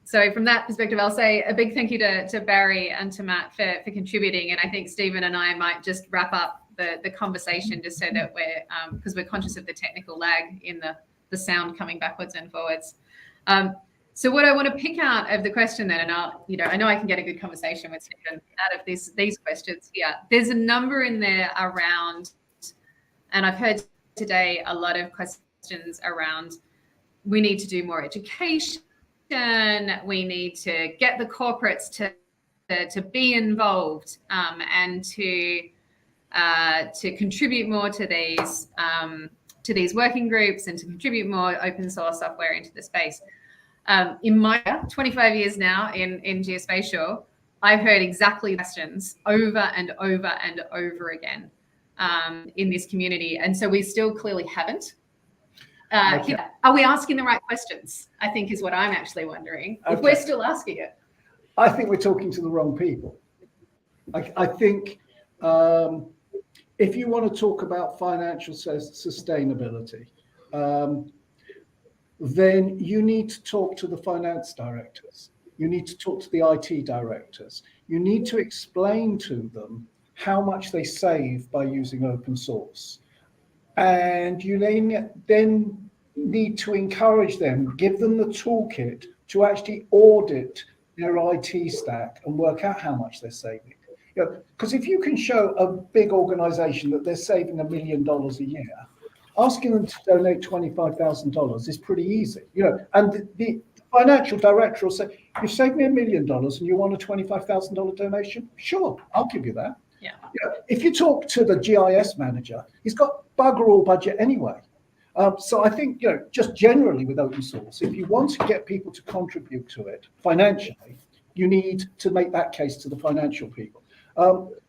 Speaker 6: So from that perspective, I'll say a big thank you to Barry and to Matt for contributing. And I think Stephen and I might just wrap up the conversation just so that we're, because we're conscious of the technical lag in the sound coming backwards and forwards. So what I want to pick out of the question then, and I know I can get a good conversation with Stephen out of these questions here. There's a number in there around, and I've heard today a lot of questions around, we need to do more education. We need to get the corporates to be involved and to contribute more to these working groups and to contribute more open source software into the space. In my 25 years now in geospatial, I've heard exactly questions over and over and over again in this community, and so we still clearly haven't.
Speaker 1: Okay.
Speaker 6: Are we asking the right questions? I think is what I'm actually wondering. If we're still asking it,
Speaker 1: I think we're talking to the wrong people. I think if you want to talk about financial sustainability, then you need to talk to the finance directors. You need to talk to the IT directors. You need to explain to them how much they save by using open source. And you then need to encourage them, give them the toolkit to actually audit their IT stack and work out how much they're saving. Because if you can show a big organization that they're saving $1 million a year, asking them to donate $25,000 is pretty easy. And the financial director will say, "You saved me $1 million and you want a $25,000 donation? Sure, I'll give you that."
Speaker 6: Yeah.
Speaker 1: If you talk to the GIS manager, he's got bugger all budget anyway. So I think, just generally with open source, if you want to get people to contribute to it financially, you need to make that case to the financial people.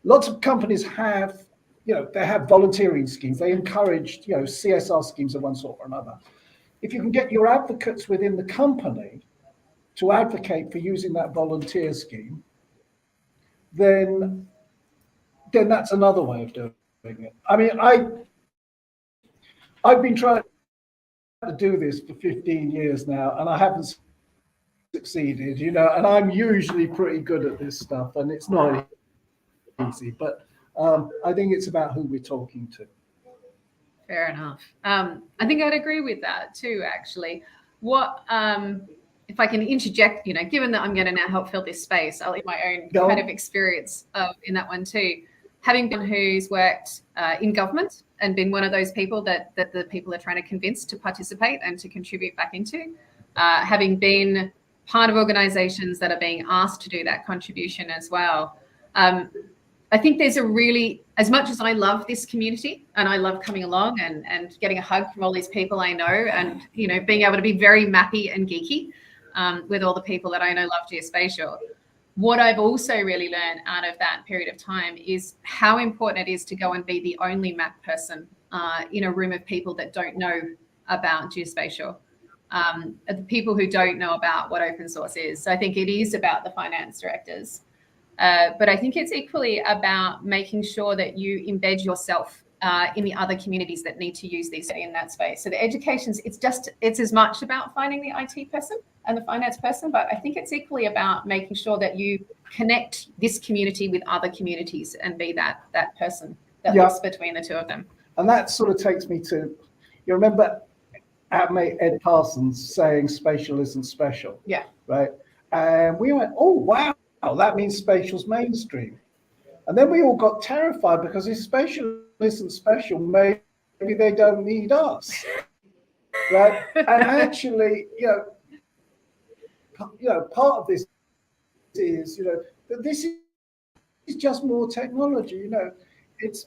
Speaker 1: Lots of companies have, they have volunteering schemes. They encourage, CSR schemes of one sort or another. If you can get your advocates within the company to advocate for using that volunteer scheme, then that's another way of doing it. I mean, I've been trying to do this for 15 years now, and I haven't succeeded, and I'm usually pretty good at this stuff, and it's not easy, but I think it's about who we're talking to.
Speaker 6: fair enough. I think I'd agree with that too, actually. What, if I can interject, given that I'm going to now help fill this space, I'll leave my own kind of experience in that one too. Having been who's worked in government and been one of those people that the people are trying to convince to participate and to contribute back into, having been part of organizations that are being asked to do that contribution as well. I think there's as much as I love this community and I love coming along and getting a hug from all these people I know and, being able to be very mappy and geeky with all the people that I know love geospatial. What I've also really learned out of that period of time is how important it is to go and be the only map person in a room of people that don't know about geospatial, the people who don't know about what open source is. So I think it is about the finance directors. But I think it's equally about making sure that you embed yourself in the other communities that need to use these in that space. So the education's, it's as much about finding the IT person and the finance person, but I think it's equally about making sure that you connect this community with other communities and be that person that lives between the two of them.
Speaker 1: And that sort of takes me to, you remember our mate Ed Parsons saying spatial isn't special?
Speaker 6: Yeah.
Speaker 1: Right? And we went, oh, wow, that means spatial's mainstream. And then we all got terrified because if spatial isn't special, maybe they don't need us. Right? And actually, part of this is, that this is just more technology. it's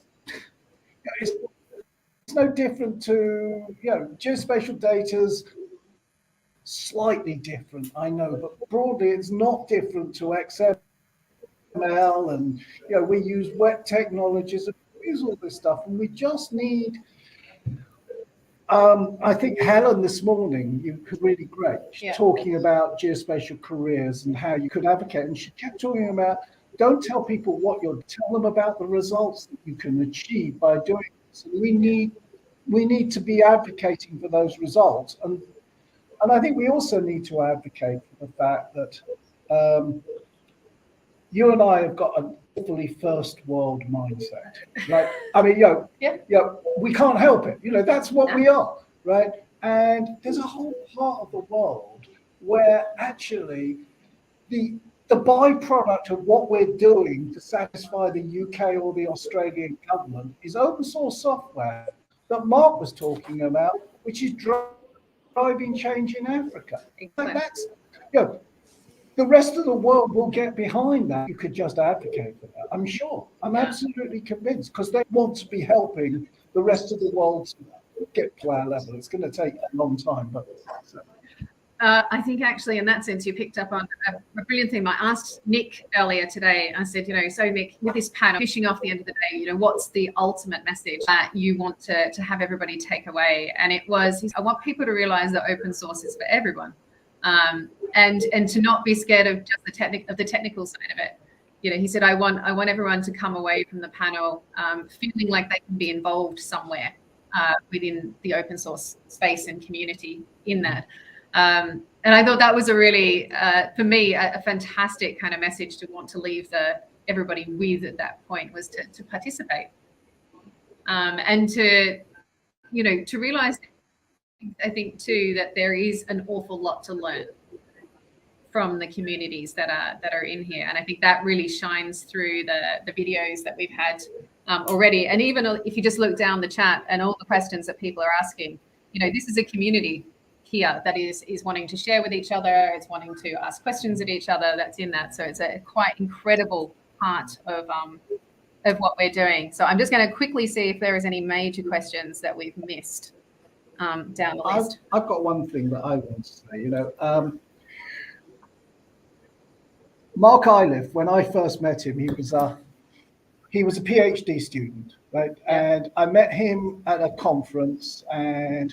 Speaker 1: no different to, geospatial data's slightly different, I know, but broadly it's not different to XML, and we use web technologies, and we use all this stuff, and we just need. I think Helen this morning, you was really great, talking about geospatial careers and how you could advocate. And she kept talking about, don't tell people what tell them about the results that you can achieve by doing this. And we need to be advocating for those results. And I think we also need to advocate for the fact that you and I have got an awfully first world mindset, right? I mean, we can't help it. That's what we are, right? And there's a whole part of the world where actually the byproduct of what we're doing to satisfy the UK or the Australian government is open source software that Mark was talking about, which is driving change in Africa. Exactly. That's, the rest of the world will get behind that. You could just advocate for that, I'm sure. I'm absolutely convinced, because they want to be helping the rest of the world to get to our level. It's going to take a long time, but.
Speaker 6: I think actually in that sense, you picked up on a brilliant thing. I asked Nick earlier today, I said, so Nick, with this panel, fishing off the end of the day, what's the ultimate message that you want to have everybody take away? And it was, I want people to realize that open source is for everyone. And to not be scared of just the technical side of it. He said, I want everyone to come away from the panel feeling like they can be involved somewhere within the open source space and community in that. And I thought that was a really, for me, a fantastic kind of message to want to leave everybody with at that point, was to participate and to realize, I think too, that there is an awful lot to learn from the communities that are in here, and I think that really shines through the videos that we've had already. And even if you just look down the chat and all the questions that people are asking, this is a community here that is wanting to share with each other. It's wanting to ask questions at each other. That's in that. So it's a quite incredible part of what we're doing. So I'm just going to quickly see if there is any major questions that we've missed down the list.
Speaker 1: I've got one thing that I want to say. Mark Iliff, when I first met him, he was a PhD student, right? Yeah. And I met him at a conference, and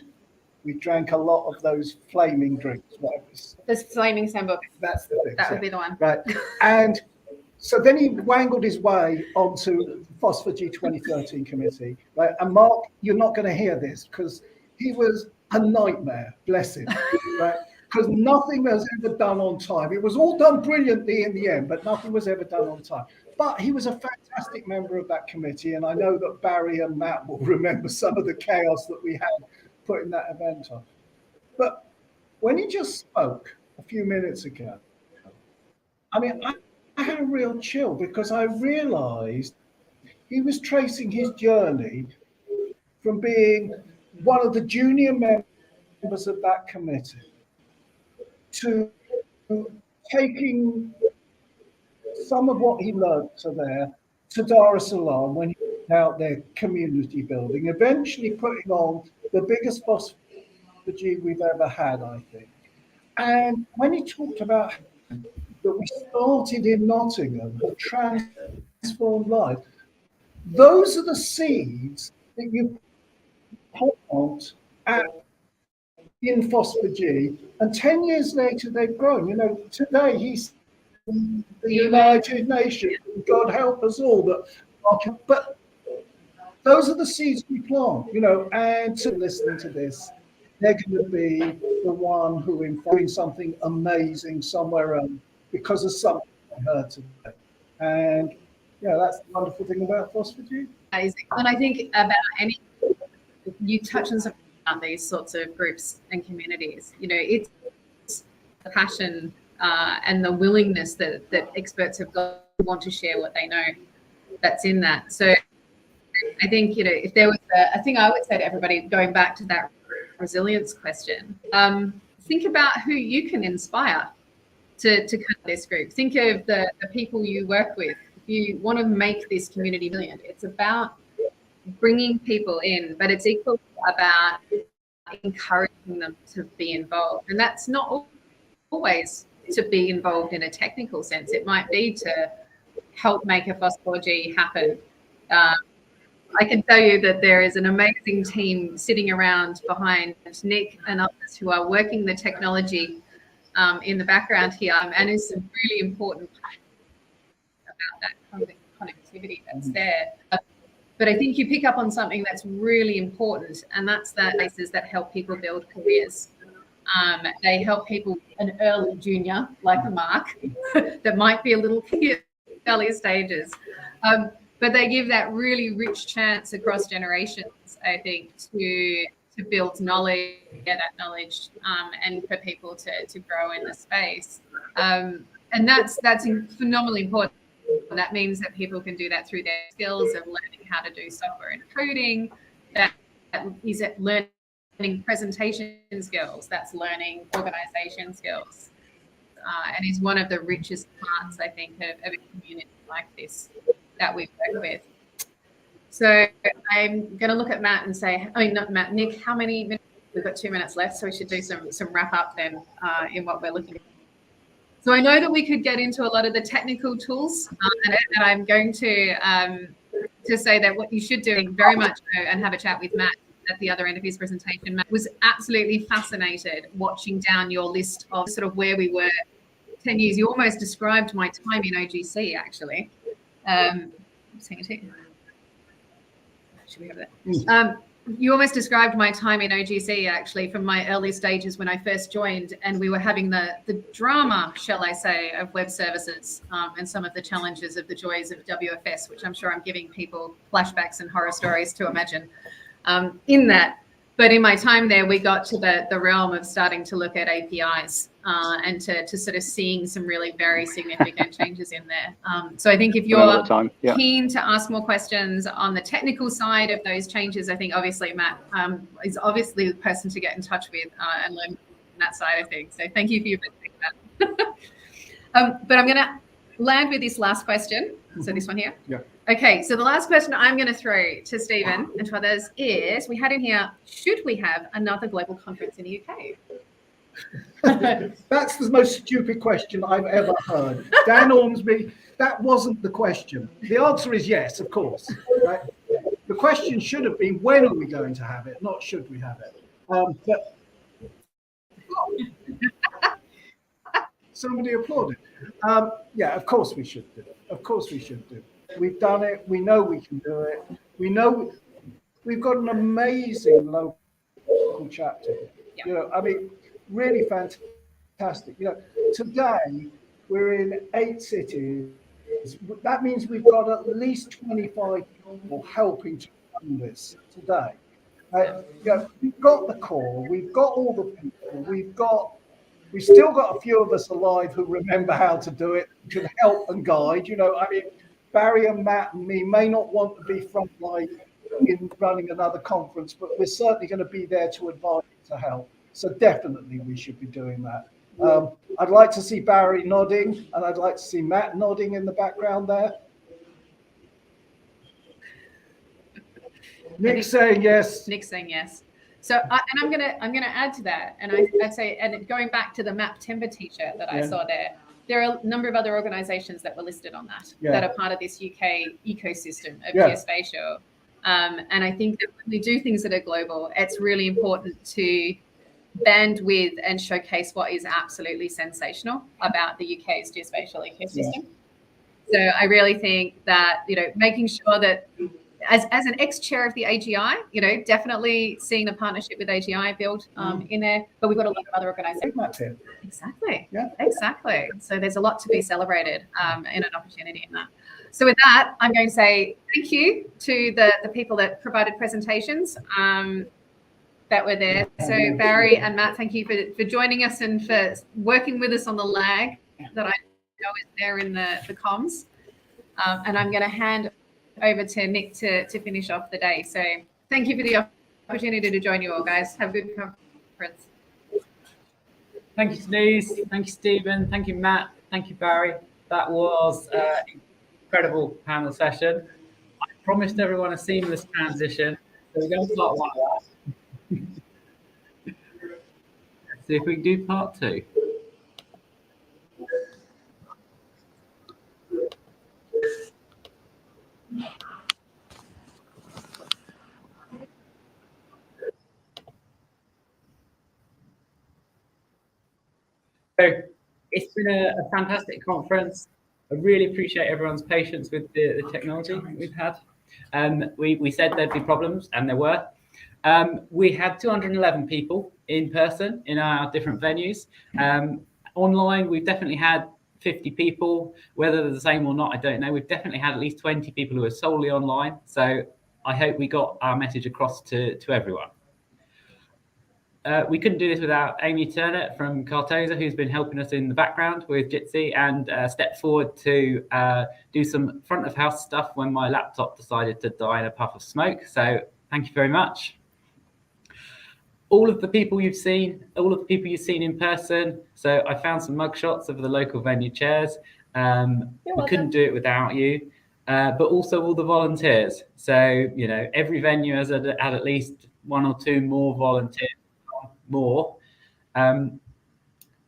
Speaker 1: we drank a lot of those flaming drinks.
Speaker 6: This flaming sambuca.
Speaker 1: That's the thing.
Speaker 6: That would be the one.
Speaker 1: Right. And so then he wangled his way onto the FOSS4G 2013 committee, right? And Mark, you're not going to hear this, because he was a nightmare, bless him, right? Because nothing was ever done on time. It was all done brilliantly in the end, but nothing was ever done on time. But he was a fantastic member of that committee, and I know that Barry and Matt will remember some of the chaos that we had putting that event on. But when he just spoke a few minutes ago, I mean, I had a real chill, because I realized he was tracing his journey from being one of the junior members of that committee to taking some of what he learned to Dar es Salaam when he was out there community building, eventually putting on the biggest FOSS4G we've ever had, I think. And when he talked about that we started in Nottingham, a transformed life, those are the seeds that you plant in FOSS4G, and 10 years later they've grown. Today he's the United Nations, God help us all, but those are the seeds we plant, and to listening to this, they're going to be the one who is doing something amazing somewhere else because of something I heard today. And that's the wonderful thing about FOSS4G.
Speaker 6: Amazing. And I think you touch on some about these sorts of groups and communities. It's the passion and the willingness that experts have got to want to share what they know that's in that. So I think, if there was a thing I would say to everybody, going back to that resilience question, think about who you can inspire to come to this group. Think of the people you work with, you want to make this community resilient, it's about bringing people in, but it's equally about encouraging them to be involved. And that's not always to be involved in a technical sense. It might be to help make a FOSS4G happen. I can tell you that there is an amazing team sitting around behind Nick and others who are working the technology in the background here, and it's some really important about that connectivity that's there. But I think you pick up on something that's really important, and that's that places that help people build careers. They help people, an early junior like Mark, that might be a little kid early stages. But they give that really rich chance across generations, I think, to build knowledge, get that knowledge, and for people to grow in the space. And that's phenomenally important. That means that people can do that through their skills of learning how to do software and coding. That is it learning presentation skills. That's learning organization skills. And is one of the richest parts, I think, of a community like this that we work with. So I'm going to look at Matt and say, not Matt, Nick, how many minutes? We've got 2 minutes left, so we should do some wrap up then in what we're looking at. So I know that we could get into a lot of the technical tools, and I'm going to say that what you should do very much and have a chat with Matt at the other end of his presentation. Matt was absolutely fascinated watching down your list of sort of where we were 10 years. You almost described my time in OGC, actually. Should we have that? You almost described my time in OGC, actually, from my early stages when I first joined, and we were having the drama, shall I say, of web services and some of the challenges of the joys of WFS, which I'm sure I'm giving people flashbacks and horror stories to imagine in that. But in my time there, we got to the realm of starting to look at APIs and to sort of seeing some really very significant changes in there. So I think if you're keen to ask more questions on the technical side of those changes, I think obviously Matt is obviously the person to get in touch with and learn that side of things. So thank you for your feedback. But I'm going to land with this last question. So this one here.
Speaker 1: Yeah.
Speaker 6: Okay, so the last question I'm going to throw to Stephen and to others is, we had in here, should we have another global conference in the UK?
Speaker 1: That's the most stupid question I've ever heard. Dan Ormsby, that wasn't the question. The answer is yes, of course. Right? The question should have been, when are we going to have it, not should we have it. But somebody applauded. Yeah, of course we should do it. Of course we should do it. We've done it. We know we can do it. We know we've got an amazing local chapter.
Speaker 6: Yeah.
Speaker 1: You know, I mean, really fantastic. You know, today we're in 8 cities. That means we've got at least 25 people helping to run this today. You know, we've got the core. We've got all the people. We've still got a few of us alive who remember how to do it, can help and guide. You know, I mean, Barry and Matt and me may not want to be frontline in running another conference, but we're certainly going to be there to advise, to help. So definitely we should be doing that. I'd like to see Barry nodding, and I'd like to see Matt nodding in the background there. Nick's saying yes.
Speaker 6: Nick's saying yes. So, I'm gonna add to that, and I'd say, and going back to the Map Timber T-shirt that I saw there are a number of other organisations that were listed on that that are part of this UK ecosystem of geospatial. And I think that when we do things that are global, it's really important to band with and showcase what is absolutely sensational about the UK's geospatial ecosystem. So I really think that, you know, making sure that as an ex-chair of the AGI, you know, definitely seeing the partnership with AGI build in there, but we've got a lot of other organisations. Exactly. Yeah. Exactly. So there's a lot to be celebrated and an opportunity in that. So with that, I'm going to say thank you to the people that provided presentations that were there. So Barry and Matt, thank you for joining us and for working with us on the lag that I know is there in the comms. And I'm going to hand over to Nick to finish off the day. So thank you for the opportunity to join you all, guys. Have a good conference.
Speaker 7: Thank you, Denise. Thank you, Stephen. Thank you, Matt. Thank you, Barry. That was incredible panel session. I promised everyone a seamless transition, so we're going to part one of that. Let's see if we can do part two. So it's been a fantastic conference. I really appreciate everyone's patience with the technology we've had. We said there'd be problems, and there were. We had 211 people in person in our different venues. Online, we've definitely had 50 people. Whether they're the same or not, I don't know. We've definitely had at least 20 people who are solely online. So I hope we got our message across to everyone. We couldn't do this without Amy Turner from Cartosa, who's been helping us in the background with Jitsi and stepped forward to do some front of house stuff when my laptop decided to die in a puff of smoke. So thank you very much. All of the people you've seen in person. So I found some mugshots of the local venue chairs. We couldn't do it without you, but also all the volunteers. So, you know, every venue has had at least one or two more volunteers.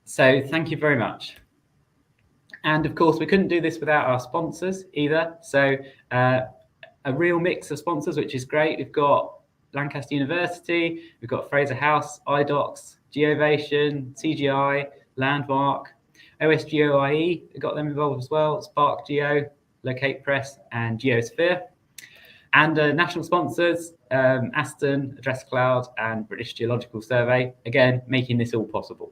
Speaker 7: So thank you very much. And of course, we couldn't do this without our sponsors either. So a real mix of sponsors, which is great. We've got Lancaster University, we've got Fraser House, iDocs, Geovation, CGI, Landmark, OSGeoIE, we got them involved as well, Spark Geo, Locate Press, and Geosphere. And national sponsors, Aston, Address Cloud, and British Geological Survey, again, making this all possible.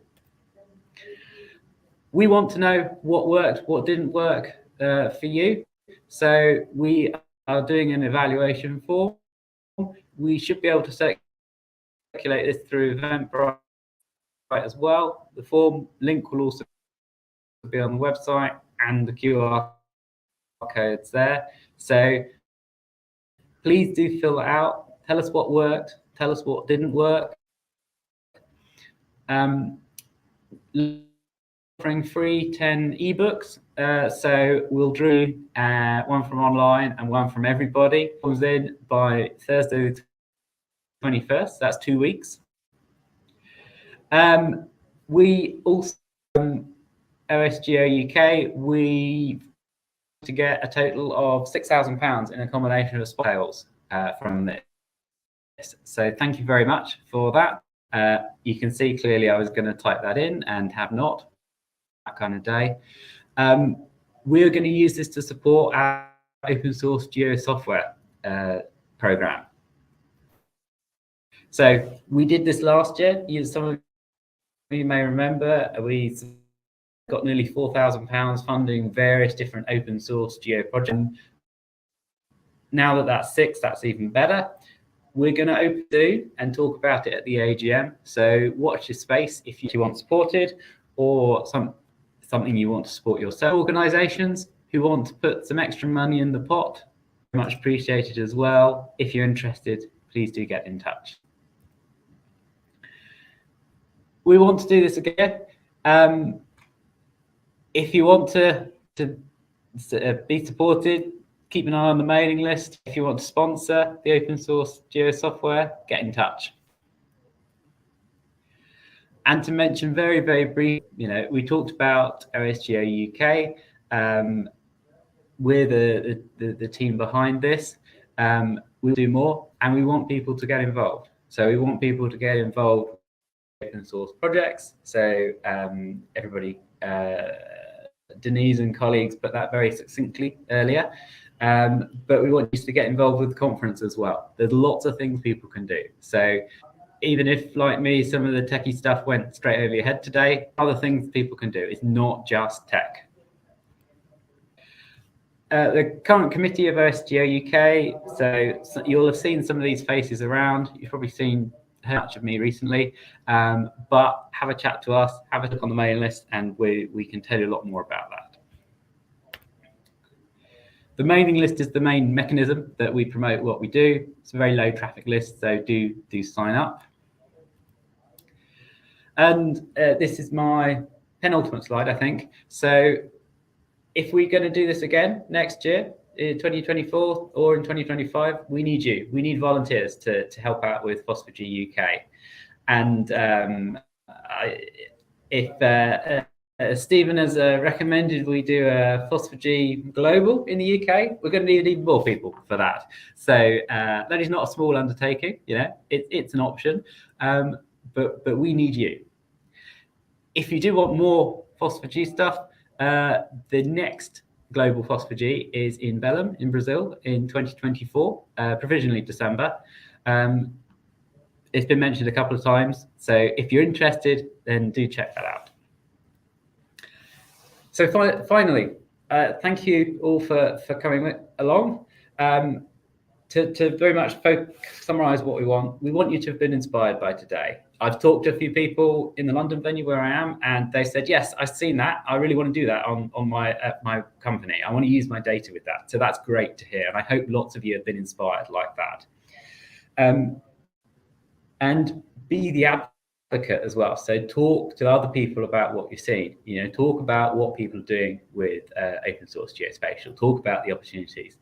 Speaker 7: We want to know what worked, what didn't work for you. So we are doing an evaluation form. We should be able to circulate this through Eventbrite as well. The form link will also be on the website and the QR code's there. So please do fill it out. Tell us what worked. Tell us what didn't work. Offering free 10 ebooks. So we'll do one from online and one from everybody. Comes in by Thursday the 21st. That's 2 weeks. We also, OSGeo UK, we to get a total of £6,000 in a combination of sales from this. So thank you very much for that. You can see clearly I was going to type that in and have not. That kind of day. We're going to use this to support our open source geo software program. So we did this last year. Some of you may remember we got nearly £4,000 funding various different open source geo projects. Now that that's 6, that's even better. We're going to open and talk about it at the AGM. So watch your space if you want supported or something you want to support yourself. Organisations who want to put some extra money in the pot, much appreciated as well. If you're interested, please do get in touch. We want to do this again. If you want to be supported, keep an eye on the mailing list. If you want to sponsor the open source geo software, get in touch. And to mention very, very briefly, you know, we talked about OSGeo UK. We're the team behind this. We'll do more, and we want people to get involved. So we want people to get involved with open source projects. So everybody, Denise and colleagues put that very succinctly earlier. But we want you to get involved with the conference as well. There's lots of things people can do. So even if, like me, some of the techie stuff went straight over your head today, other things people can do. It's not just tech. The current committee of OSGeo UK, so you'll have seen some of these faces around. You've probably heard much of me recently, but have a chat to us, have a look on the mailing list, and we can tell you a lot more about that. The mailing list is the main mechanism that we promote what we do. It's a very low traffic list, so do sign up. And this is my penultimate slide, I think. So if we're going to do this again next year, in 2024 or in 2025, we need you. We need volunteers to help out with FOSS4G UK. And if Stephen has recommended we do a FOSS4G global in the UK, we're going to need even more people for that. So that is not a small undertaking. You know, it's an option, but we need you. If you do want more FOSS4G stuff, the next global FOSS4G is in Belém in Brazil in 2024, provisionally December. It's been mentioned a couple of times, so if you're interested, then do check that out. So finally, thank you all for coming along. To very much summarize what we want you to have been inspired by today. I've talked to a few people in the London venue where I am, and they said, yes, I've seen that. I really want to do that on my company. I want to use my data with that. So that's great to hear. And I hope lots of you have been inspired like that. And be the advocate as well. So talk to other people about what you're seeing. You know, talk about what people are doing with open source geospatial. Talk about the opportunities.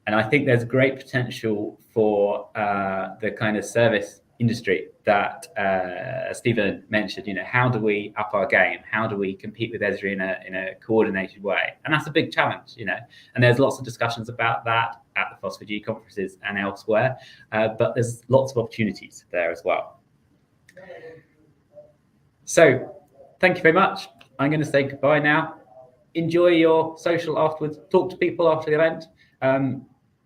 Speaker 7: And I think there's great potential for the kind of service industry that Stephen mentioned. You know, how do we up our game? How do we compete with Esri in a coordinated way? And that's a big challenge, you know. And there's lots of discussions about that at the FOSS4G conferences and elsewhere. But there's lots of opportunities there as well. So thank you very much. I'm going to say goodbye now. Enjoy your social afterwards. Talk to people after the event.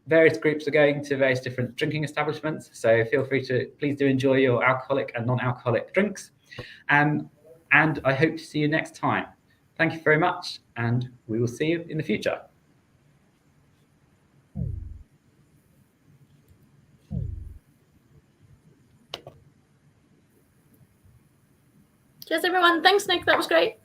Speaker 7: Various groups are going to various different drinking establishments, so feel free to please do enjoy your alcoholic and non-alcoholic drinks. And I hope to see you next time. Thank you very much, and we will see you in the future.
Speaker 2: Cheers, everyone. Thanks, Nick. That was great.